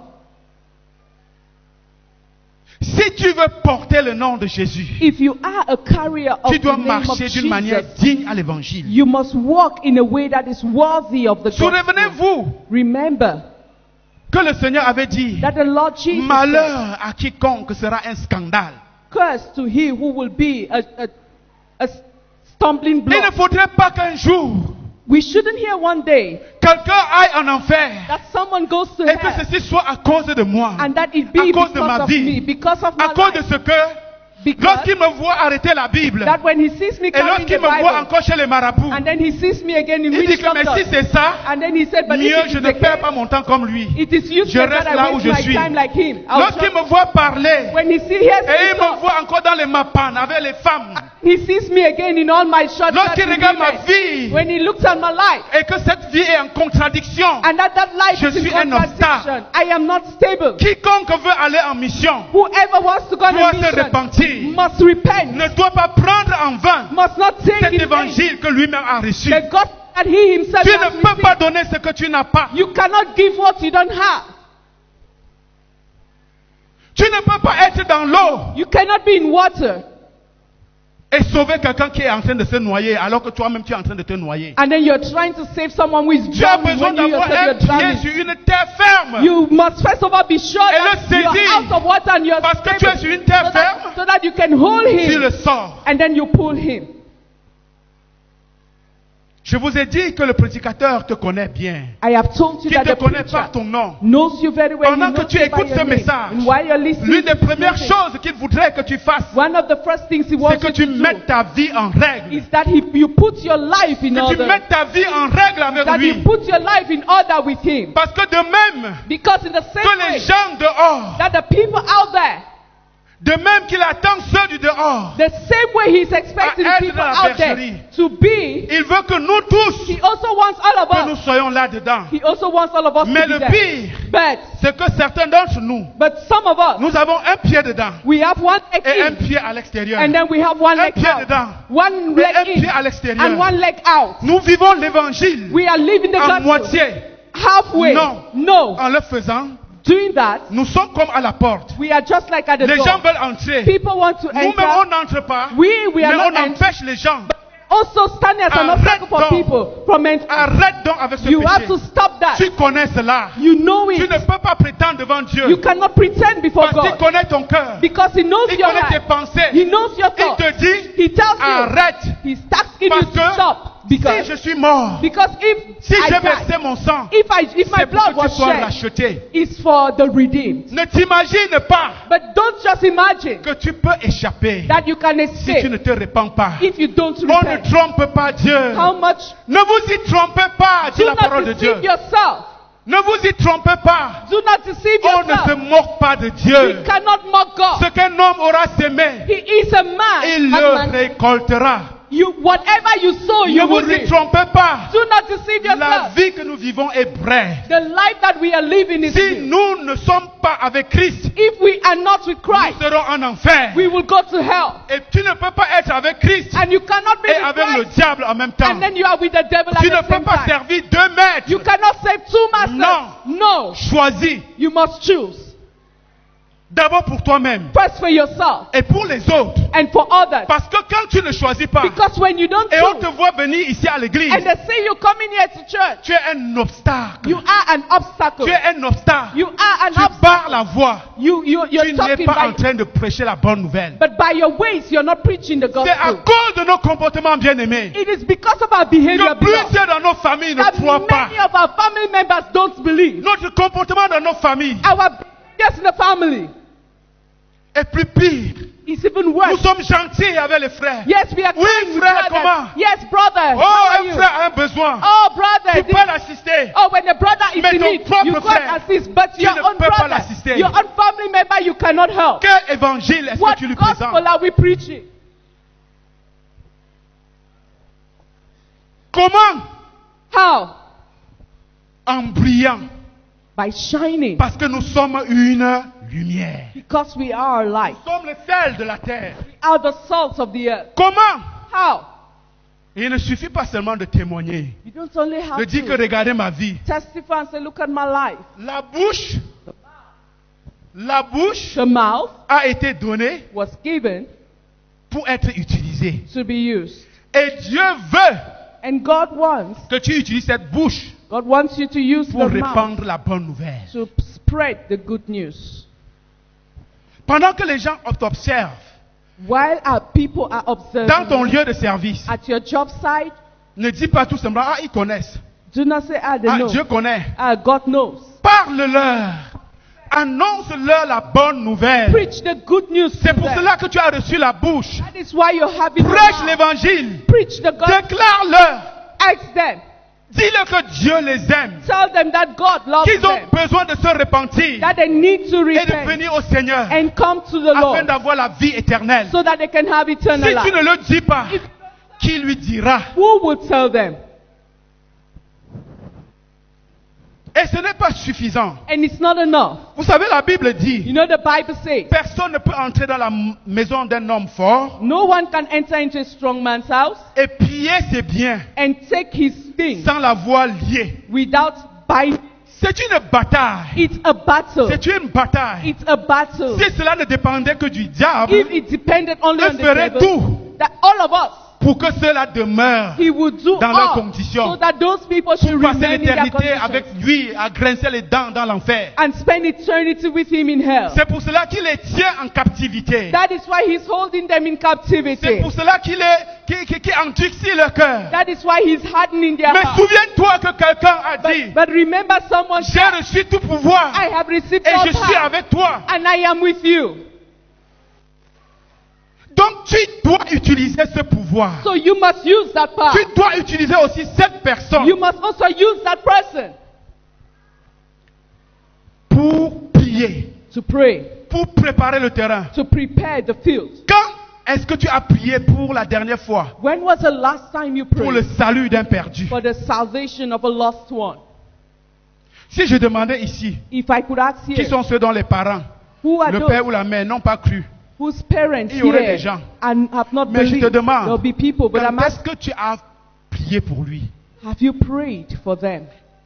si tu veux porter le nom de Jésus, if you are a carrier of tu dois the name of marcher d'une manière Jesus, digne à l'évangile. you must walk in a way that is worthy of the gospel. Souvenez-vous Remember que le Seigneur avait dit, that the Lord Jesus said, malheur à quiconque sera un scandale. curse to he who will be a stumbling Il block. ne faudrait pas qu'un jour, We shouldn't hear one day quelqu'un aille en enfer that someone goes to et que hell ceci soit à cause de moi, and that it à be cause de because ma of me, vie, because of my à cause de life. ce que, Because lorsqu'il me voit arrêter la Bible, that when he sees me et carrying lorsqu'il the me voit Bible, encore chez les marabouts, and then he sees me again in il dit witch que mais si doctors, c'est ça, and then he said, but mieux if je it ne is the perds case, pas mon temps comme lui. it is useless Je reste that là I où waste je my suis. time like him. I'll Lorsqu'il just- me voit parler, when he hears et il me me talk, voit encore dans les mapan avec les femmes, he sees me again in all my short lorsqu'il shorts regarde ma women. vie, When he looks at my life, et que cette vie est en contradiction, and that life Je is in suis un contradiction, I am not stable. quiconque veut aller en mission Whoever wants to go on doit a se mission repentir, must repent, ne doit pas prendre en vain must not take cet in vain évangile que lui-même a reçu. the gospel that he himself Tu has ne peux pas received. donner ce que tu n'as pas. You cannot give what you don't have. Tu ne peux pas être dans l'eau You cannot be in water et sauver quelqu'un qui est en train de se noyer alors que toi-même tu es en train de te noyer. and then you're trying to save someone who is Tu as drowning besoin when you d'avoir yourself un you're pied drowning. sur une terre ferme. You must first of all be sure Et that le you're saisir. out of water and you're Parce que tu es stable, sur une terre ferme, so that you can hold tu him le sors. and then you pull him. Je vous ai dit que le prédicateur te connaît bien. I have told you Qui that te the connaît preacher par ton nom. knows you very well. Pendant He que knows tu you by écoutes your ce name. message, And while you're listening L'une des to this premières message, choses qu'il voudrait que tu fasses, one of the first things he c'est wants que you tu to mettes do ta vie en règle. is that you put your life in Que tu order. mettes ta vie en règle avec That lui. you put your life in order with him. Parce que de même Because in the same que les way gens dehors, that the people out there, de même qu'il attend ceux du dehors, the same way he's expecting À être people dans la out there bergerie. to be, il veut que nous tous, he also wants all que of nous us. soyons là-dedans. He also wants all of us Mais to be le there. pire, But c'est que certains d'entre nous, some of us, nous avons un pied dedans we have one leg et un in, pied à l'extérieur. and then we have one Un leg pied out. dedans One et un leg pied à in l'extérieur. and one leg out. Nous vivons l'évangile We are living the en gospel moitié. halfway. Non. No. En le faisant, Doing that, nous sommes comme à la porte. we are just like at the Les gens door. veulent entrer. People want to Nous-mêmes, enter. on n'entre pas. We Mais are on not entering. empêche les gens. Also standing as an Arrête obstacle for donc. people from entering. Arrête donc avec ce You have péché. to stop that. Tu connais cela. You know Tu it. ne peux pas prétendre devant Dieu. You cannot pretend before Parce qu'il God. connaît ton cœur. Because he knows Il your connaît tes heart. pensées. He knows your Il thoughts. te dit, He tells you. arrête. He's asking you Parce to que stop. Si Because, je suis mort, because si I j'ai die, versé mon sang, if my c'est pour blood que was tu sois shed, racheté. it's for the redeemed. Ne t'imagine pas But don't just imagine que tu peux échapper that you can si tu ne escape te répands pas. if you don't On ne repent. trompe pas Dieu. How much? Ne vous y trompez pas, dit Do la parole not de Dieu. deceive yourself. Ne vous y trompez pas. Do not deceive On ne se yourself. moque pas de You Dieu. cannot mock Ce God. qu'un homme aura semé, He is a man. il man. le récoltera. Whatever you sow, Ne you will vous y reap. trompez pas. Do not deceive La yourself. vie que nous vivons est brève. The life that we are living is Si new. nous ne sommes pas avec Christ, If we are not with nous Christ, serons en enfer. we will go to hell. Et tu ne peux pas être avec Christ And you cannot be et with avec le Christ, diable en même temps. and then you are with the devil Tu ne at the peux same pas time. servir deux maîtres. You cannot save two masters. Non. No. Choisis You must choose. d'abord pour toi-même First for yourself et pour les autres. and for others. Parce que quand tu ne choisis pas Because when you don't et on te choose, voit venir ici à l'église, and they see you coming here to church, tu es un obstacle. you are an obstacle. Tu es un obstacle. You are an Tu obstacle. barres la voie. You're Tu n'es talking pas en by, train de prêcher la bonne nouvelle. but by your ways, you're not preaching the C'est à gospel. cause de nos comportements bien-aimés It is because of our behavior que beloved, plusieurs dans nos familles ne that croient pas. many of our family members don't believe. Notre comportement dans nos familles Our behaviors in the family est plus pire. is even Nous worse. sommes gentils avec les frères. Yes, we are Oui, kind with frère, brothers. comment? Yes, brother. Oh, How are un you? frère a un besoin. Oh, brother. Tu peux l'assister. Oh, when the brother is Mais in ton need, propre you frère, can't assist. But tu your ne own peux pas brother, l'assister. your own family member, you cannot help. Quel évangile est-ce What que tu lui gospel présentes? are we preaching? Comment? How? En brillant. By shining. Parce que nous sommes une lumière. Because we are light. Nous sommes le sel de la terre. We are the salt of the earth. Comment? How? Il ne suffit pas seulement de témoigner. You don't only have De dire que to regardez ma vie. testify and say, look at my life. La bouche The mouth a été donnée was given pour être utilisée. to be used. Et Dieu veut And God wants que tu utilises cette bouche you to use pour the mouth répandre la bonne nouvelle. to spread the good news. Pendant que les gens t'observent While our people are observing dans ton lieu de service, at your job site, ne dis pas tout simplement, ah, ils connaissent. do not say, they Ah, know. Dieu connaît. God knows. Parle-leur. Annonce-leur la bonne nouvelle. Preach the good news to C'est pour them. cela que tu as reçu la bouche. That is why you're having the Prêche mouth. l'évangile. Preach the gospel. Déclare-leur. Ask them. Dis-leur que Dieu les aime. Tell them that God loves Qu'ils ont them. besoin de se repentir That they need to et de repent venir au Seigneur and come to the afin Lord d'avoir la vie éternelle. so that they can have Si eternal tu life. ne le dis pas, If- qui lui dira? Who will tell them? Et ce n'est pas suffisant. And it's not enough. Vous savez, la Bible You dit, know the Bible says, personne ne peut entrer dans la maison d'un homme fort no one can enter into a strong man's house et piller ses biens and take his things sans l'avoir lié. without buying. C'est une bataille. It's a battle. C'est une bataille. It's a battle. Si cela ne dépendait que du diable, If it depended only on il the ferait devil, tout that all of us, pour que cela demeure, he would do dans leurs all conditions, so that those people should pour passer remain in their l'éternité avec conditions lui à grincer les dents dans l'enfer. and spend eternity with him in hell. C'est pour cela qu'il les tient en captivité. That is why he's holding them in C'est captivity. pour cela qu'il endurcit leur cœur. That is why he's hardening their Mais heart. souviens-toi que quelqu'un a dit, But remember, someone j'ai said, reçu tout pouvoir I have received et all je suis power avec toi. and I am with you. Donc tu dois utiliser ce pouvoir. So you must use that power. Tu dois utiliser aussi cette personne You must also use that person pour prier, to pray, pour préparer le terrain. to prepare the field. Quand est-ce que tu as prié pour la dernière fois When was the last time you pour le prayed salut d'un perdu? for the salvation of a lost one? Si je demandais ici, If I could ask qui here, sont ceux dont les parents, who are le those père ou la mère n'ont pas cru? whose parents Il y aurait here des gens. and have not Mais je te believed? demande, There'll be people, but I'm quand est-ce asking, que tu as prié pour lui? have you prayed for them?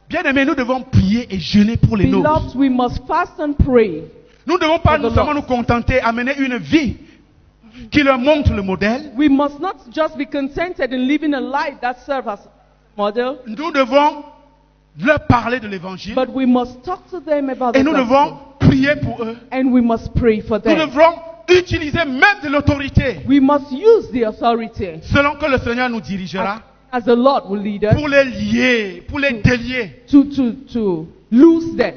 Bien aimé, nous devons prier et jeûner pour les nôtres. Beloved, we must fast and pray. Nous ne devons pas For the nous seulement Lord. nous contenter à mener une vie qui leur montre le modèle. We must not just be contented in living a life that serves as a model, Nous devons leur parler de l'évangile but we must talk to them about et the nous gospel. devons prier pour eux. And we must pray for Nous them. devrons utiliser même de l'autorité We must use the authority selon que le Seigneur nous dirigera. as the Lord will lead us, pour les lier, pour les délier. to loose them.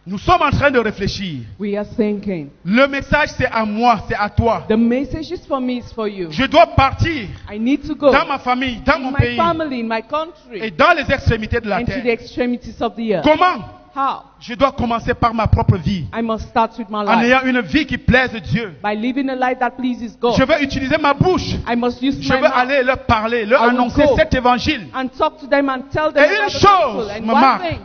Nous sommes en train de réfléchir. We are thinking. Le message, c'est à moi, c'est à toi. The message is for me, it's for you. Je dois partir I need to go dans ma famille, dans in mon my pays family, in my et country, dans les extrémités de la and to the terre. extremities of the earth. Comment? How? Je dois commencer par ma propre vie. I must start with my En life. ayant une vie qui plaise Dieu. By living a life that pleases God. Je vais utiliser ma bouche. I must use Je my veux mouth aller leur parler, leur I will annoncer go. cet évangile. and talk to them and tell them Et une about the chose gospel. And me one marque. thing,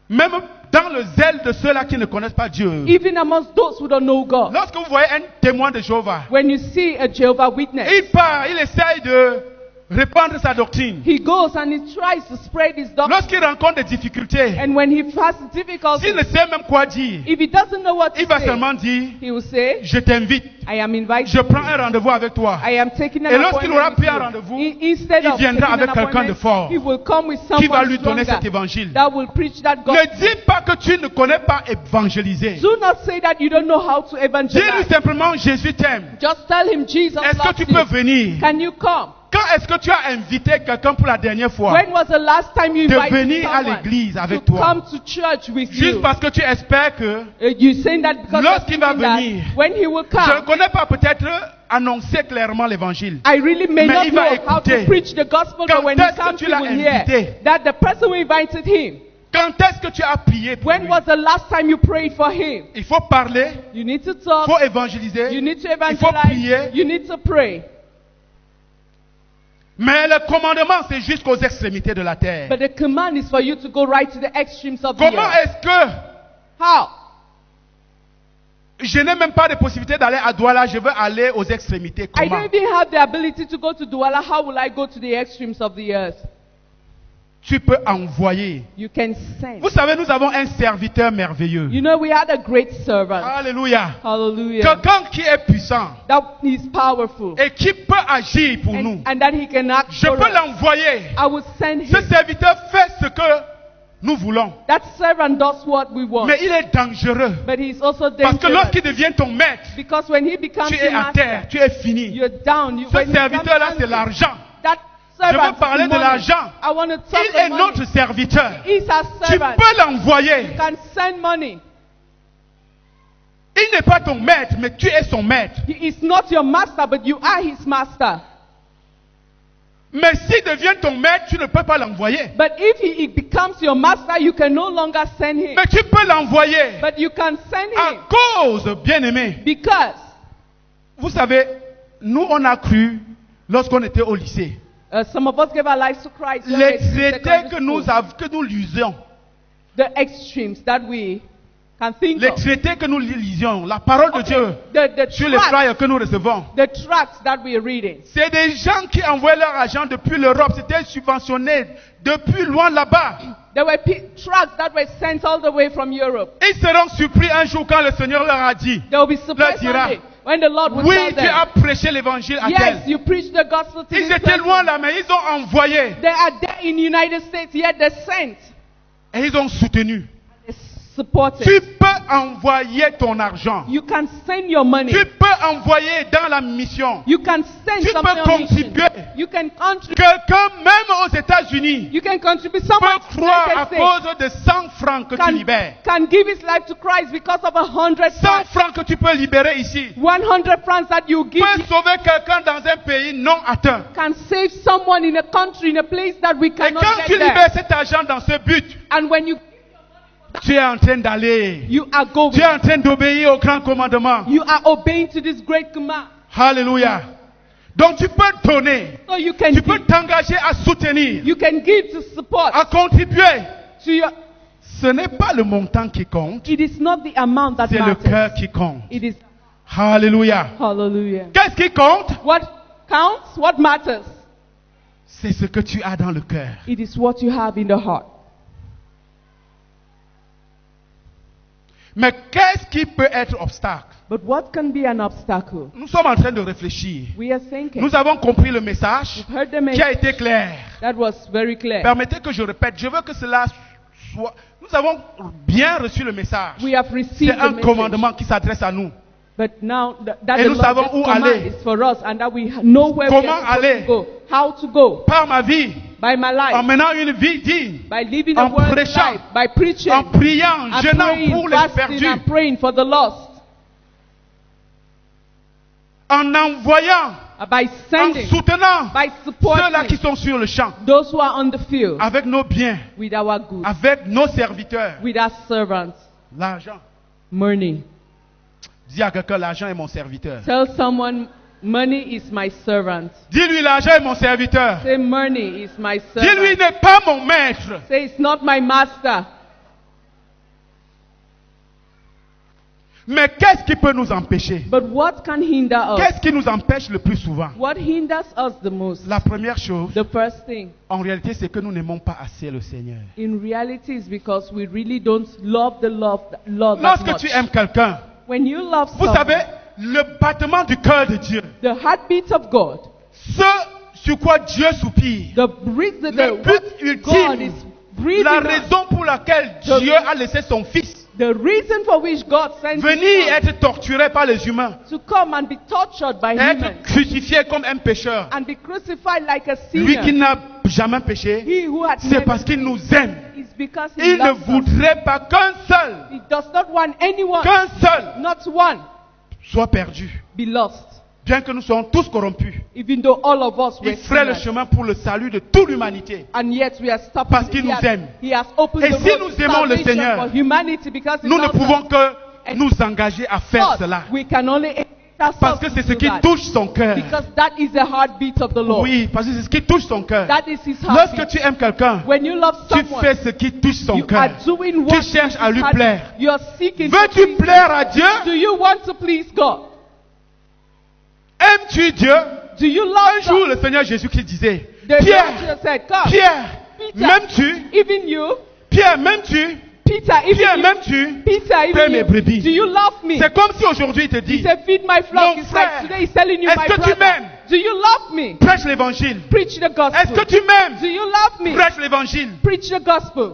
Même dans le zèle de ceux-là qui ne connaissent pas Dieu. even amongst those who don't know God, Lorsque vous voyez un témoin de Jéhovah, when you see a Jehovah Witness, il part, il essaye de répandre sa doctrine. he goes and he tries to spread his doctrine. Lorsqu'il rencontre des difficultés, And when he has difficulties, s'il ne sait même quoi dire, if he doesn't know what to il va say, seulement dire, he will say, je t'invite, I am invited. je prends un rendez-vous avec toi. I am taking an Et lorsqu'il appointment aura with pris un you. rendez-vous, Instead il of viendra taking avec an quelqu'un de appointment, fort he will come with qui someone va lui donner stronger cet évangile. that will preach that Ne gospel. dis pas que tu ne connais pas évangéliser. Do not say that you don't know how to Dis-lui evangelize. simplement, Jésus t'aime. Just tell him Jesus Est-ce que loves tu peux you. venir? Can you come? Quand est-ce que tu as invité quelqu'un pour la dernière fois? When was the last time you De invited venir à someone l'église avec to toi. come to church with Juste you? parce que tu espères que You saying that because Lorsqu'il you're va thinking that venir, when he will je ne come, connais pas peut-être annoncer clairement l'évangile. I really may Mais not il know va how to écouter. preach the gospel, Quand but when est-ce he que comes, tu he l'as will hear invité? that the person who invited him. Quand est-ce que tu as prié pour When lui? was the last time you prayed for him? Il faut parler, You need to il talk. faut évangéliser, You need to il faut prier. evangelize. You need to pray. Mais le commandement, c'est jusqu'aux extrémités de la terre. But the command is for you to go right to the extremes of the Comment earth. est-ce que How? je n'ai même pas de possibilité d'aller à Douala, je veux aller aux extrémités? I Comment? don't even have the ability to go to Douala. How will I go to the extremes of the earth? Tu peux envoyer. You can send. Vous savez, nous avons un serviteur merveilleux. You know, we had a great servant. Alléluia. Hallelujah. Quelqu'un qui est puissant That is powerful. et qui peut agir pour nous. And that he can act Je for peux us. l'envoyer. I will send Ce him. serviteur fait ce que nous voulons. That servant does what we want. Mais il est dangereux. But he's also Parce que dangerous. lorsqu'il devient ton maître, Because when he becomes tu your es à terre, master, tu es fini. you're down. Ce When he serviteur-là, becomes c'est l'argent. that Je servant veux parler is de money. l'argent. I want to talk Il est about notre money. serviteur. He's our Tu servant. peux l'envoyer. You can send money. Il n'est pas ton maître, mais tu es son maître. He is not your master, but you are his master. Mais s'il devient ton maître, tu ne peux pas l'envoyer. But if he becomes your master, you can no longer send him. Mais tu peux l'envoyer. But you can send À him cause, bien-aimé. because Vous savez, nous on a cru lorsqu'on était au lycée. some of us gave our lives to Christ. when we Les were in traités secondary que nous, school. que nous lisions, The extremes that we can think les of. traités que nous lisions, la parole de Dieu The sur les flyers que nous recevons, the tracts that we are reading. c'est des gens qui envoyaient leur argent depuis l'Europe, c'était subventionné depuis loin là-bas. There were tracts that were sent all the way from Europe. Ils seront surpris un jour quand le Seigneur leur a dit, They will be surprised Leur dira, one day when the Lord will oui, tell tu as them, prêché l'évangile à yes, tel. you preach the gospel to Ils this étaient person. loin là, mais ils ont envoyé They are there in the United States, yet they sent. et ils ont soutenu. They supported. Tu peux envoyer ton argent. You can send your money. Tu peux envoyer dans la mission. You can send Tu something peux on mission. contribuer. You can contribute. Quelqu'un, même aux États-Unis, You can contribute. Someone peut croire à States cause de 100 francs que tu libères. can give his life to Christ because of 100 100 francs. francs que tu peux libérer ici 100 francs that you give peut sauver quelqu'un dans un pays non atteint. can save someone in a country, in a place that we Et cannot quand tu get there. libères cet argent dans ce but, And when tu es en train d'aller. you are going, Tu es en train d'obéir au grand commandement. you are obeying to this great command. Alléluia. Donc tu peux donner. So you can Tu peux give, t'engager à soutenir, you can give to support à contribuer. to your. Ce n'est pas le montant qui compte, It is not the amount that c'est le matters. cœur qui compte. It is Alléluia. hallelujah. Qu'est-ce qui compte? What counts? What matters? C'est ce que tu as dans le cœur. It is what you have in the heart. Mais qu'est-ce qui peut être obstacle? But what can be an obstacle? Nous sommes en train de réfléchir. We are thinking. Nous avons compris le message We've heard the qui a message. été clair. That was very clear. Permettez que je répète, je veux que cela soit... Nous avons bien reçu le message. We have C'est received the un message. commandement qui s'adresse à nous. But now that Et the nous Lord savons this où command aller. is for us and that we know where we Comment are supposed aller? to go. How to go? Par ma vie, By my en life. menant une vie digne, By living en a word prêchant, life. By preaching. en priant, And jeûnant praying, pour les fasting perdus, and praying for the lost. en envoyant, By en sending. soutenant By ceux-là qui supporting sont sur le champ, those who are on the field avec nos biens, with our goods, avec nos serviteurs. with our servants. L'argent. Money. Dis à quelqu'un, l'argent est mon serviteur. Tell someone, money is my servant. Dis-lui, l'argent est mon serviteur. Say, money is my Dis-lui, il servant. n'est pas mon maître. Say, it's not my master. Mais qu'est-ce qui peut nous empêcher? But what can hinder us? Qu'est-ce qui nous empêche le plus souvent? What hinders us the most? La première chose, The first thing, en réalité, c'est que nous n'aimons pas assez le Seigneur. in reality, is because we really don't love the Lord that Lorsque much. tu aimes quelqu'un, When you love vous someone, savez, le battement du cœur de Dieu, the heartbeat of God, ce sur quoi Dieu soupire, the reason le but God is ultime, breathing la out, raison pour laquelle The- Dieu a laissé son Fils the reason for which God sent venir his Son être torturé par les humains, to come and be tortured by humans être crucifié comme un pécheur, and be crucified like a lui qui sinner. n'a jamais péché, He who had c'est never parce qu'il nous aime. is because he Il ne loves us. voudrait pas qu'un seul, He does not want anyone, not one, soit perdu. be lost. Bien que nous soyons tous corrompus, Even though all of us were il ferait le sinners, chemin pour le salut de toute l'humanité. and yet we are stopped. Parce qu'il nous aime. He has opened Et the si road nous to aimons le salvation Seigneur, for humanity because he Nous ne loves pouvons us. que nous engager à faire But cela. we can only aid ourselves Parce que c'est ce to qui that. touche son cœur. Because that is the heartbeat of the Lord. Oui, parce que c'est ce qui touche son cœur. That is his Lorsque heartbeat. tu aimes quelqu'un, When you love tu someone, fais ce qui touche son you cœur. are doing Tu what cherches à his lui heart- plaire. You are seeking to Veux-tu please plaire à Dieu? him. Do you want to please God? Aimes-tu Dieu? Do you Un love jour, God? le Seigneur Jésus-Christ disait, The Pierre, Lord Jesus said, come. Pierre, Peter, m'aimes-tu? even you, Pierre, m'aimes-tu? Peter, even Pierre, you, m'aimes-tu? Peter, Paie even mes you, brebis. do you love me? C'est comme si aujourd'hui il te He dit, said, feed my flock. Mon It's frère, like today he's telling you, est-ce my que tu brother, m'aimes? do you love me? prêche l'évangile. Preach the gospel. Est-ce que tu m'aimes? Do you love me? Prêche l'évangile. Preach the gospel.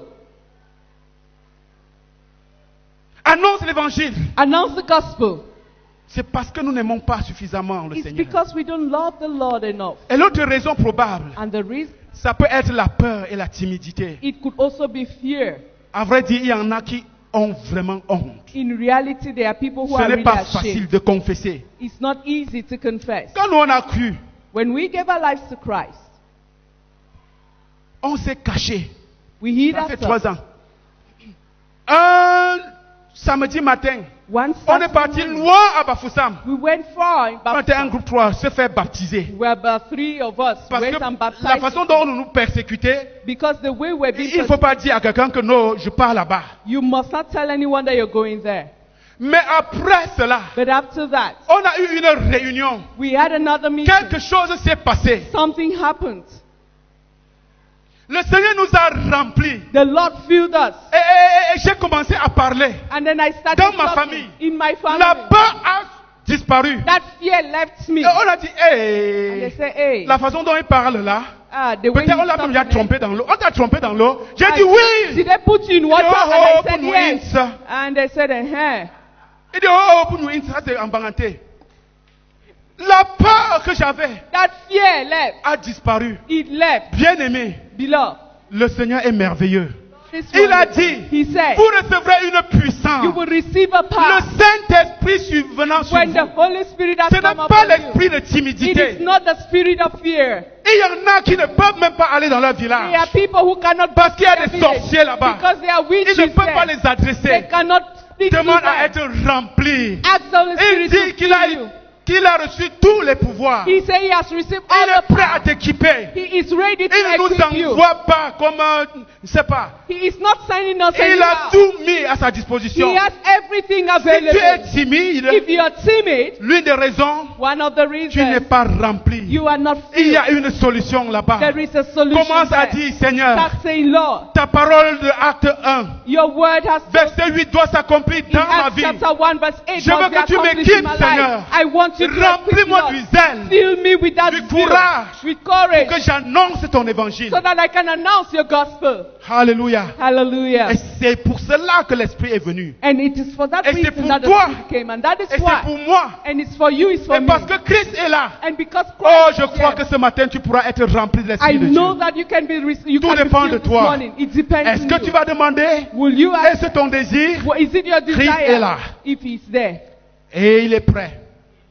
Annonce l'évangile. Announce the gospel. C'est parce que nous n'aimons pas suffisamment le It's Seigneur. because we don't love the Lord enough. Et l'autre raison probable, And the reason, ça peut être la peur et la timidité. it could also be fear. À vrai dire, il y en a qui ont vraiment honte. In reality, there are people who Ce are n'est really pas facile ashamed. de confesser. It's not easy to confess. Quand nous on a cru, When we gave our lives to Christ, on s'est caché. we hid Ça fait ourselves. 3 ans. Un samedi matin, One on est Saturday parti morning, loin à Bafoussam. we went far in On était un baptism. groupe 3, se faire baptiser. Where about 3 of us Parce went que and la baptized. façon dont nous nous persécutait, Because the way we're being il ne faut pas dire à quelqu'un que non, je pars là-bas. you must not tell anyone that you're going there. Mais après cela, But after that, on a eu une réunion. we had another meeting. Quelque chose s'est passé. Something happened. Le Seigneur nous a remplis. The Lord filled us. Et j'ai commencé à parler. And then I started Dans ma talking famille, in my family. La peur a disparu. That fear left me. Et on a dit, And they hey, say, hey, la façon dont il parle là, the way peut-être on he's l'a même talking, déjà trompé dans l'eau. On t'a trompé dans l'eau. J'ai I- dit oui. Did they put you in water? Oh, And I said pour nous, yes. ins. And they said, Il dit, oh, pour nous, ça c'est en Banganté. La peur que j'avais that fear left. a disparu. It left. Bien aimé, Beloved. le Seigneur est merveilleux. This Il a one, dit, he said, vous recevrez une puissance. you will receive a Le power Saint-Esprit survenant sur when the vous. Holy Spirit has Ce n'est come pas upon you. l'esprit de It timidité. is not the spirit of fear. Il y en a qui ne peuvent même pas aller dans leur There are village. people who cannot Parce qu'il y a des their village sorciers là-bas. because there are Ils witches ne peuvent pas there. les adresser. They cannot speak to Demande à them. être rempli. Ask the Holy Il Spirit dit to qu'il fill you. a reçu tous les pouvoirs. He said he has received all Il est the prêt à power. t'équiper. He is ready to Il ne equip nous you. envoie pas comme, je ne sais pas. He is not sending us Il a anywhere. tout mis à sa disposition. He has everything Si tu es available. timide, If you are timid, l'une des raisons, one of the tu n'es reasons pas rempli. you are not Il y filled. a une solution là-bas. There is a solution Commence à there. dire, Seigneur, Start saying, Lord, ta parole de Acte 1, your word has verset 8 doit s'accomplir in dans ma Acts vie. chapter 1 verse 8 Je veux must be que tu accomplished m'équipes, in my Seigneur. life. I want continue to speak, Remplis-moi Lord. du zèle, Fill me with that du zeal, courage, with courage, que j'annonce ton évangile. so that I can announce your gospel. Alléluia. Hallelujah. Et c'est pour cela que l'Esprit est venu. And it is for that Et c'est reason pour that the toi. Spirit came, and that is Et c'est why. pour moi. And it's for you, it's for Et me. parce que Christ est là. And because Oh, Christ je is crois here, que ce matin tu pourras être rempli de I l'Esprit de know Dieu. that you can be you Tout can be dépend filled de this toi. morning. It depends Est-ce on que you. tu vas demander? Will you ask, Est-ce ton désir? is it your Christ est desire là. if he's there Et il est prêt.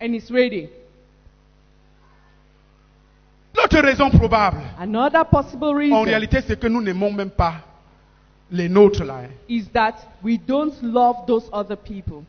and he's ready? L'autre raison probable, Another possible en reason réalité, c'est que nous n'aimons même pas les nôtres là. Hein. is that we don't love those other people.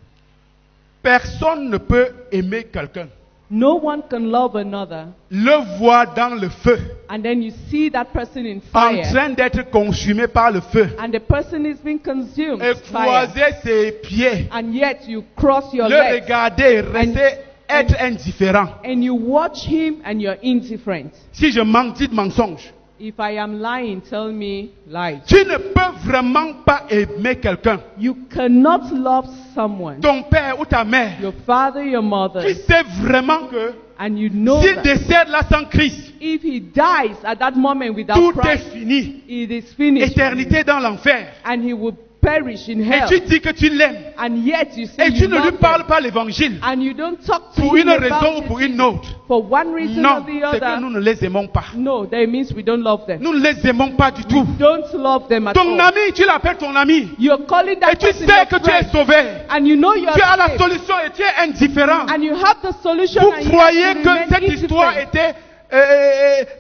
Personne ne peut aimer quelqu'un, No one can love another, le voir dans le feu, and then you see that person in en fire, train d'être consumé par le feu, and the person is being consumed et with fire, croiser ses pieds, and yet you cross your le legs regarder, rester, être indifférent. and you watch him and you're indifferent. Si je mens, dites mensonge. If I am lying, tell me lies. Tu ne peux vraiment pas aimer quelqu'un. You cannot love someone, Ton père ou ta mère, your father, your mother, tu sais vraiment que and you know s'il that décède là sans Christ, if he dies at that moment without tout est Christ, fini. it is finished for him, Éternité dans l'enfer. and he will perish in Et hell. tu dis que tu l'aimes. And yet you say Et tu you ne lui love parles him, pas l'évangile. and you don't talk to Pour him une raison about ou it pour une autre. for one reason Non, or the c'est que other. nous ne les aimons pas. No, that means we don't love them. Nous ne les aimons pas du tout. Don't love them at Ton all. ami, tu l'appelles ton ami. You're calling Et that tu person sais your que tu es friend, sauvé. and you know you're Tu as la saved, solution et tu es indifférent. and you have the solution. Vous and yet croyez you que remain cette histoire indifferent.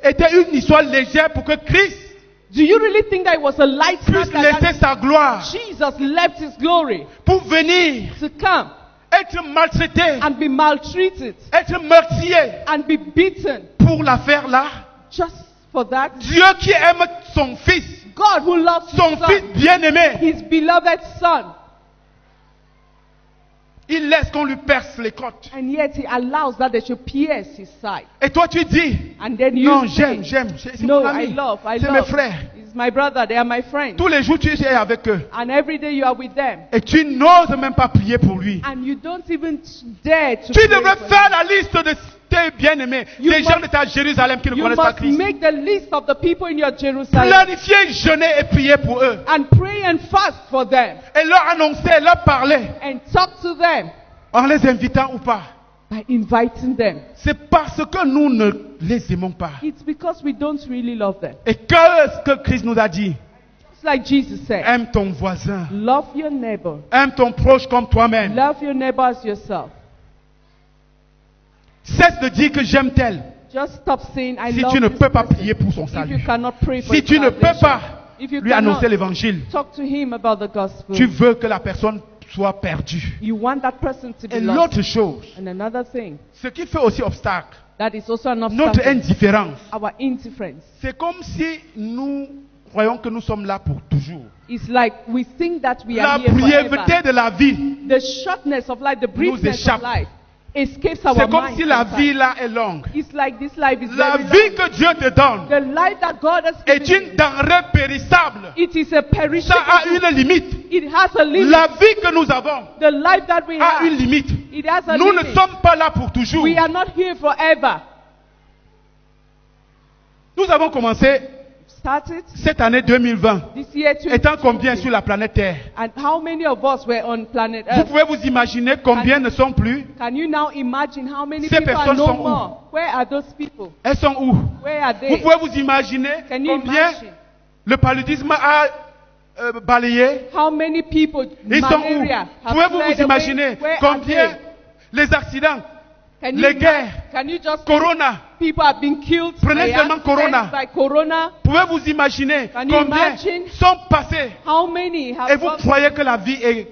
était une histoire légère pour que Christ Do you really think that it was a light snap puisse laisser that sa gloire Jesus left his glory pour venir to come être maltraité, and be maltreated être meurtrier and be beaten pour la faire là? just for that? Dieu qui aime son fils, God who loves son his fils son, bien-aimé, his beloved son, il laisse qu'on lui perce les côtes. and yet he allows that they should pierce his side. Et toi tu dis, And then you non, say, j'aime, c'est no, mon I ami, love, c'est mes frères. It's my brother, they are my friends. Tous les jours tu es avec eux. And every day you are with them. Et tu n'oses même pas prier pour lui. And you don't even dare to Tu pray devrais for faire him. la liste de tes bien-aimés, You des gens must- de ta Jérusalem qui ne You connaissent pas must Christ. make the list of the people in your Jerusalem Planifier, jeûner et prier pour eux. and pray and fast for them Et leur annoncer, leur parler, and talk to them en les invitant ou pas. by inviting them. C'est parce que nous ne les aimons pas. It's because we don't really love them. Et qu'est-ce que Christ nous a dit? It's like Jesus said, Aime ton voisin. love your neighbor. Aime ton proche comme toi-même. Love your neighbor as yourself. Cesse de dire que j'aime tel. Just stop saying, I Si love tu ne this peux pas person. prier pour son If you salut. cannot pray for Si his tu ne peux salvation. pas If you lui annoncer cannot l'évangile, talk to him about the gospel. tu veux que la personne soit perdue. You want that person to be Et lost. l'autre chose, And another thing ce qui fait aussi obstacle, that is also an notre obstacle, indifférence, our indifference. c'est comme si nous croyons que nous sommes là pour toujours. It's like we think that we La are here brièveté forever. de la vie, The shortness of life, the briefness échappe. of life escapes our c'est comme mind si la sometimes. vie là est longue. It's like this life is La very vie long. que Dieu te donne The life that God has est given une you, denrée périssable. it is a perishable. Ça a une limite. It has a limit. La vie que nous avons The life that we a une have, limite. it has a Nous ne limit. sommes pas là pour toujours. We are not here forever. Nous avons commencé Started cette année 2020, this year étant combien 2020. sur la planète Terre? And how many of us were on planet Vous Earth? pouvez vous imaginer combien ne sont plus? Can you now imagine how many Ces people are personnes no sont où? more? Where are those people? Elles sont où? Where are Vous they? pouvez vous imaginer Can you combien imagine le paludisme a balayé? how many people Ils sont où? malaria have Pouvez-vous fled vous away? imaginer Where are combien they? les accidents, Can you les imagine? guerres, Can you just Corona? people have been killed Prenez by seulement accidents, Corona. by corona? Pouvez-vous imaginer Can you combien imagine? sont passés? How many Et have vous gone? croyez que la vie est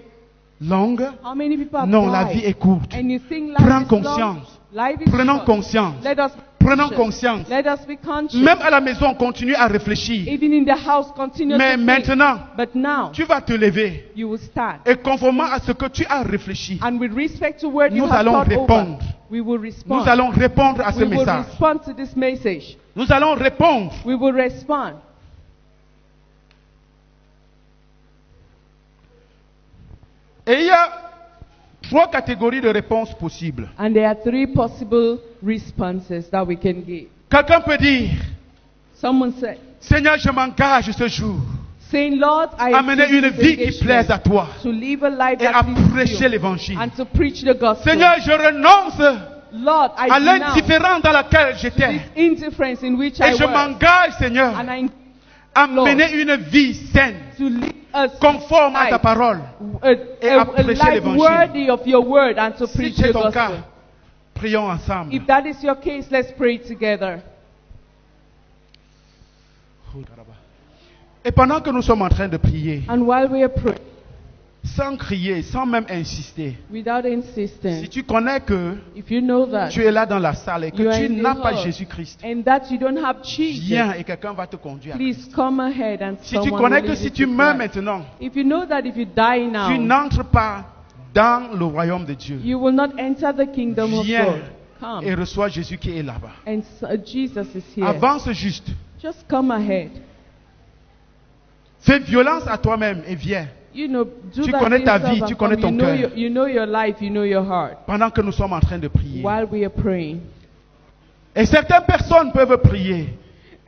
longue? How many people have Non, la died? vie est courte. And you think life Prends is long? conscience. Life is Prenons short. conscience. Let us Prenons be conscience. Let us be conscious. Même à la maison, on continue à réfléchir. Even in the house, continue Mais to think. maintenant, But now, tu vas te lever. you will stand. Et conformément à ce que tu as réfléchi, And with respect to what you nous have allons thought répondre. over, we will respond. Nous allons répondre à ce we will message. respond to this message. Nous allons répondre. We will respond. Et il y a 3 catégories de réponses possibles. And there are 3 possible responses that we can give. Quelqu'un peut dire, Someone said, Seigneur, je m'engage ce jour saying, Lord, I à mener take une this vie qui engagement plaise à toi to live a life et à that pleases prêcher you l'évangile. and to preach the gospel. Seigneur, je renonce Lord, I à denounce l'indifférence dans laquelle j'étais. this indifference in which Et I je was, m'engage, Seigneur, and I à Lord, mener une vie saine, to live a conforme à ta life, parole. Et a à prêcher life l'évangile. worthy of your word and to Si preach c'est your ton cas, gospel. prions ensemble. If that is your case, let's pray together. Et pendant que nous sommes en train de prier, And while we are praying, sans crier, sans même insister, without si insisting, tu connais que if you know that, tu es là dans la salle et que you are tu in the n'as pas hall, Jésus-Christ, and that you don't have Jesus, viens et quelqu'un va te conduire. please come ahead and Si tu someone connais will que lead si you tu to meurs Christ. maintenant, If you know that if you die tu now, n'entres pas dans le royaume de Dieu, you will not enter the kingdom of viens God. et Come. reçois Jésus qui est là-bas. And Jesus is here. Avance juste. Just come ahead. Fais violence à toi-même et viens. You know, do Tu that connais ta yourself vie, and tu connais come. ton cœur. You know your life, you know your heart. Pendant que nous sommes en train de prier. While we are praying. Et certaines personnes peuvent prier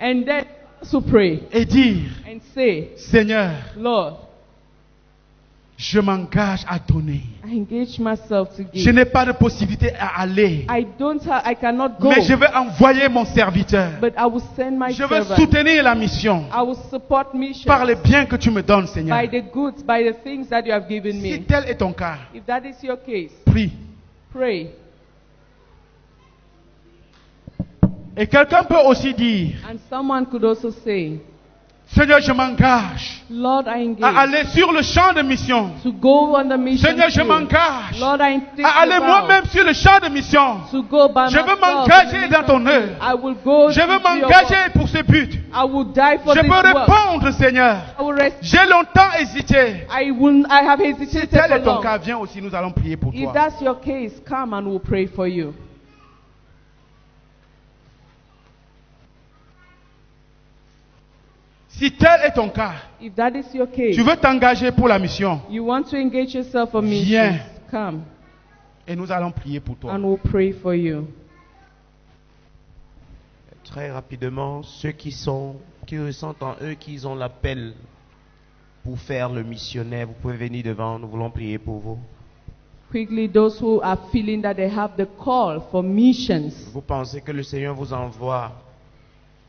And then to pray et dire, and say, Seigneur, Lord, je m'engage à donner. I engage myself to Je give. n'ai pas de possibilité à aller, I cannot go, mais je vais envoyer mon serviteur. but I will send my Je veux servant. soutenir la mission I will support mission par les biens que tu me donnes, Seigneur. by the goods, by the things that you have given Si me. tel est ton cas, If that is your case, prie. pray. Et quelqu'un peut aussi dire, And someone could also say, Seigneur, je m'engage Lord, I à engage aller sur le champ de mission. to go on the mission Seigneur, je field. m'engage Lord, I take à aller the vow moi-même sur le champ de mission. to go by Je veux myself m'engager in the dans ton mission œuvre. field. I will go Je veux into your m'engager work. pour ce but. I will die for Je this peux work. répondre, Seigneur. I will rest. J'ai longtemps hésité. I have Si hesitated tel for est ton long. cas, viens aussi, nous allons prier pour If toi. that's your case, come and we'll pray for you. Si tel est ton cas, If that is your case, tu veux t'engager pour la mission you want to engage yourself for mission, Viens. come et nous allons prier pour toi. and we'll pray for you. Très rapidement, ceux qui ressentent en eux qu'ils ont l'appel pour faire le missionnaire, vous pouvez venir devant, nous voulons prier pour vous. Quickly, those who are feeling that they have the call for missions, Vous pensez que le Seigneur vous envoie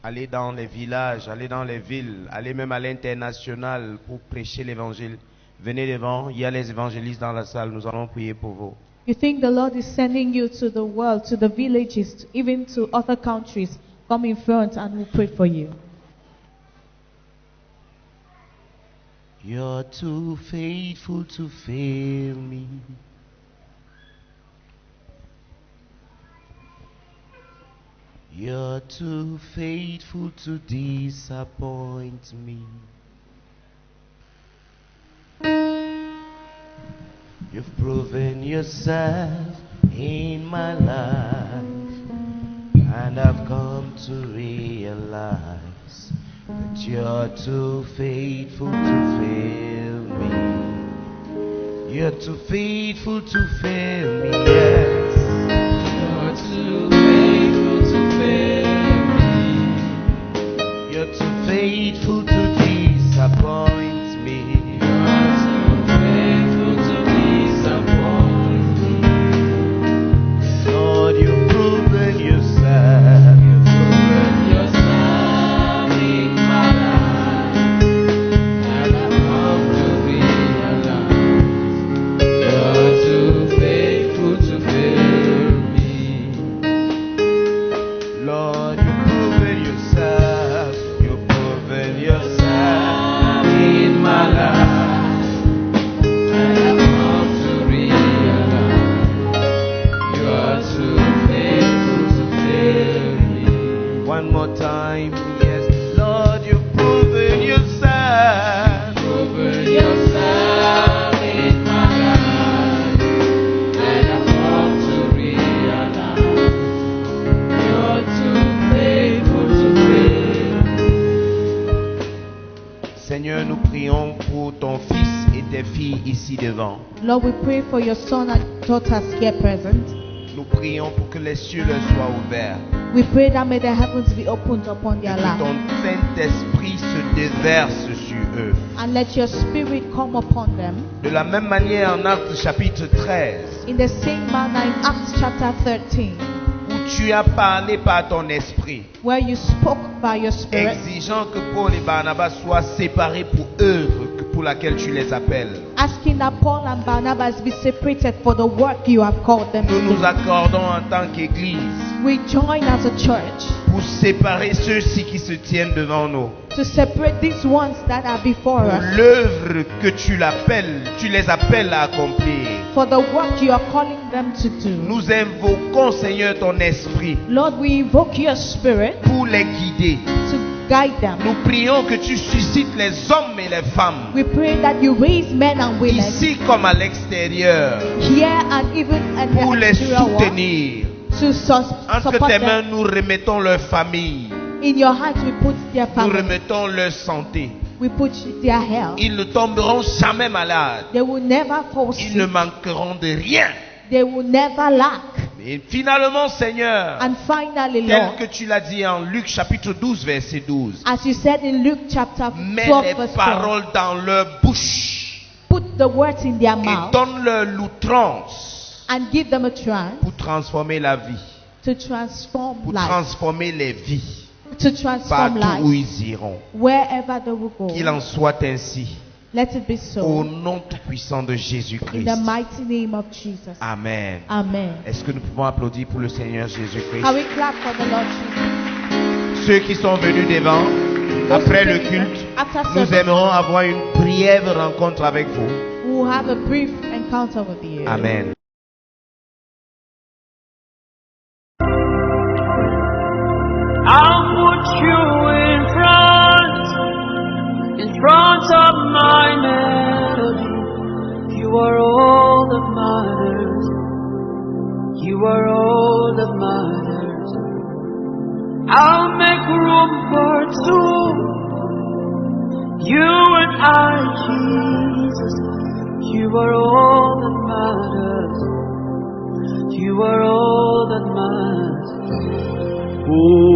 aller dans les villages, aller dans les villes, aller même à l'international pour prêcher l'évangile. Venez devant, il y a les évangélistes dans la salle, nous allons prier pour vous. You think the Lord is sending you to the world, to the villages, even to other countries. Come in front and we'll pray for you. You're too faithful to fail me. You're too faithful to disappoint me. You've proven yourself in my life, and I've come to realize that you're too faithful to fail me. You're too faithful to fail me, yes. You're too faithful to fail me. You're too faithful to disappoint me. You're too faithful to disappoint me. Lord, you've proven yourself. You've proven yourself in my life, and I've come to realize you're too faithful to fail me. Lord, you've proven yourself. You've proven yourself in my life, and I've come to realize you're too faithful to fail me. One more time, yes, Lord, you've proven yourself. Proven yourself in my life, and I've come to realize you're too faithful to fail me. Seigneur, nous prions pour ton fils et tes filles ici devant. Lord, we pray for your son and daughters here present, nous prions pour que les cieux leur soient ouverts. we pray that may the heavens be opened upon Et their que lives. ton Saint-Esprit se déverse sur eux. And let your spirit come upon them. De la même manière, en Actes chapitre 13, In the same manner in Acts chapter 13, où tu as parlé par ton esprit, where you spoke by your spirit, exigeant que Paul et Barnabas soient séparés pour œuvre pour laquelle tu les appelles. asking that Paul and Barnabas be separated for the work you have called them to Nous nous do. accordons en tant qu'Église We join as a church pour séparer ceux-ci qui se tiennent devant nous. to separate these ones that are before Pour us l'œuvre que tu les appelles à accomplir. for the work you are calling them to do. Nous invoquons, Seigneur, ton esprit Lord, we invoke your spirit pour les guider. to guide them. Nous prions que tu suscites les hommes et les femmes, We pray that you raise men and women ici comme à l'extérieur, here and even at pour the les exterior world soutenir. to Entre support tes mains, them. nous remettons leur famille, In your hands we put their nous family. remettons leur santé. We put their health. Ils ne tomberont jamais malades. They will never fall Ils ne sick. manqueront de rien. They will never lack. Et finalement, Seigneur, And finally, tel Lord, que tu l'as dit en Luc chapitre 12, verset 12, as you said in Luke chapter mets 12, les verse 12, paroles dans leur bouche put the words in their et mouth donne-leur l'outrance and give them a chance pour transformer la vie, to transform pour life, transformer les vies, to transform partout où life, ils iront. wherever they will go. Qu'il en soit ainsi, Let it be au so. nom tout-puissant de In Jésus-Christ. the mighty name of Jesus. Amen. Amen. Est-ce que nous pouvons applaudir pour le Seigneur Jésus-Christ? Can we clap for the Lord Jesus? Ceux qui sont venus devant, après le culte, After nous service, aimerons avoir une brève rencontre avec vous. we will have a brief encounter with you. Amen. I'll put you in front of my melody. You are all that matters. You are all that matters. I'll make room for two. You and I, Jesus. You are all that matters. You are all that matters. Oh.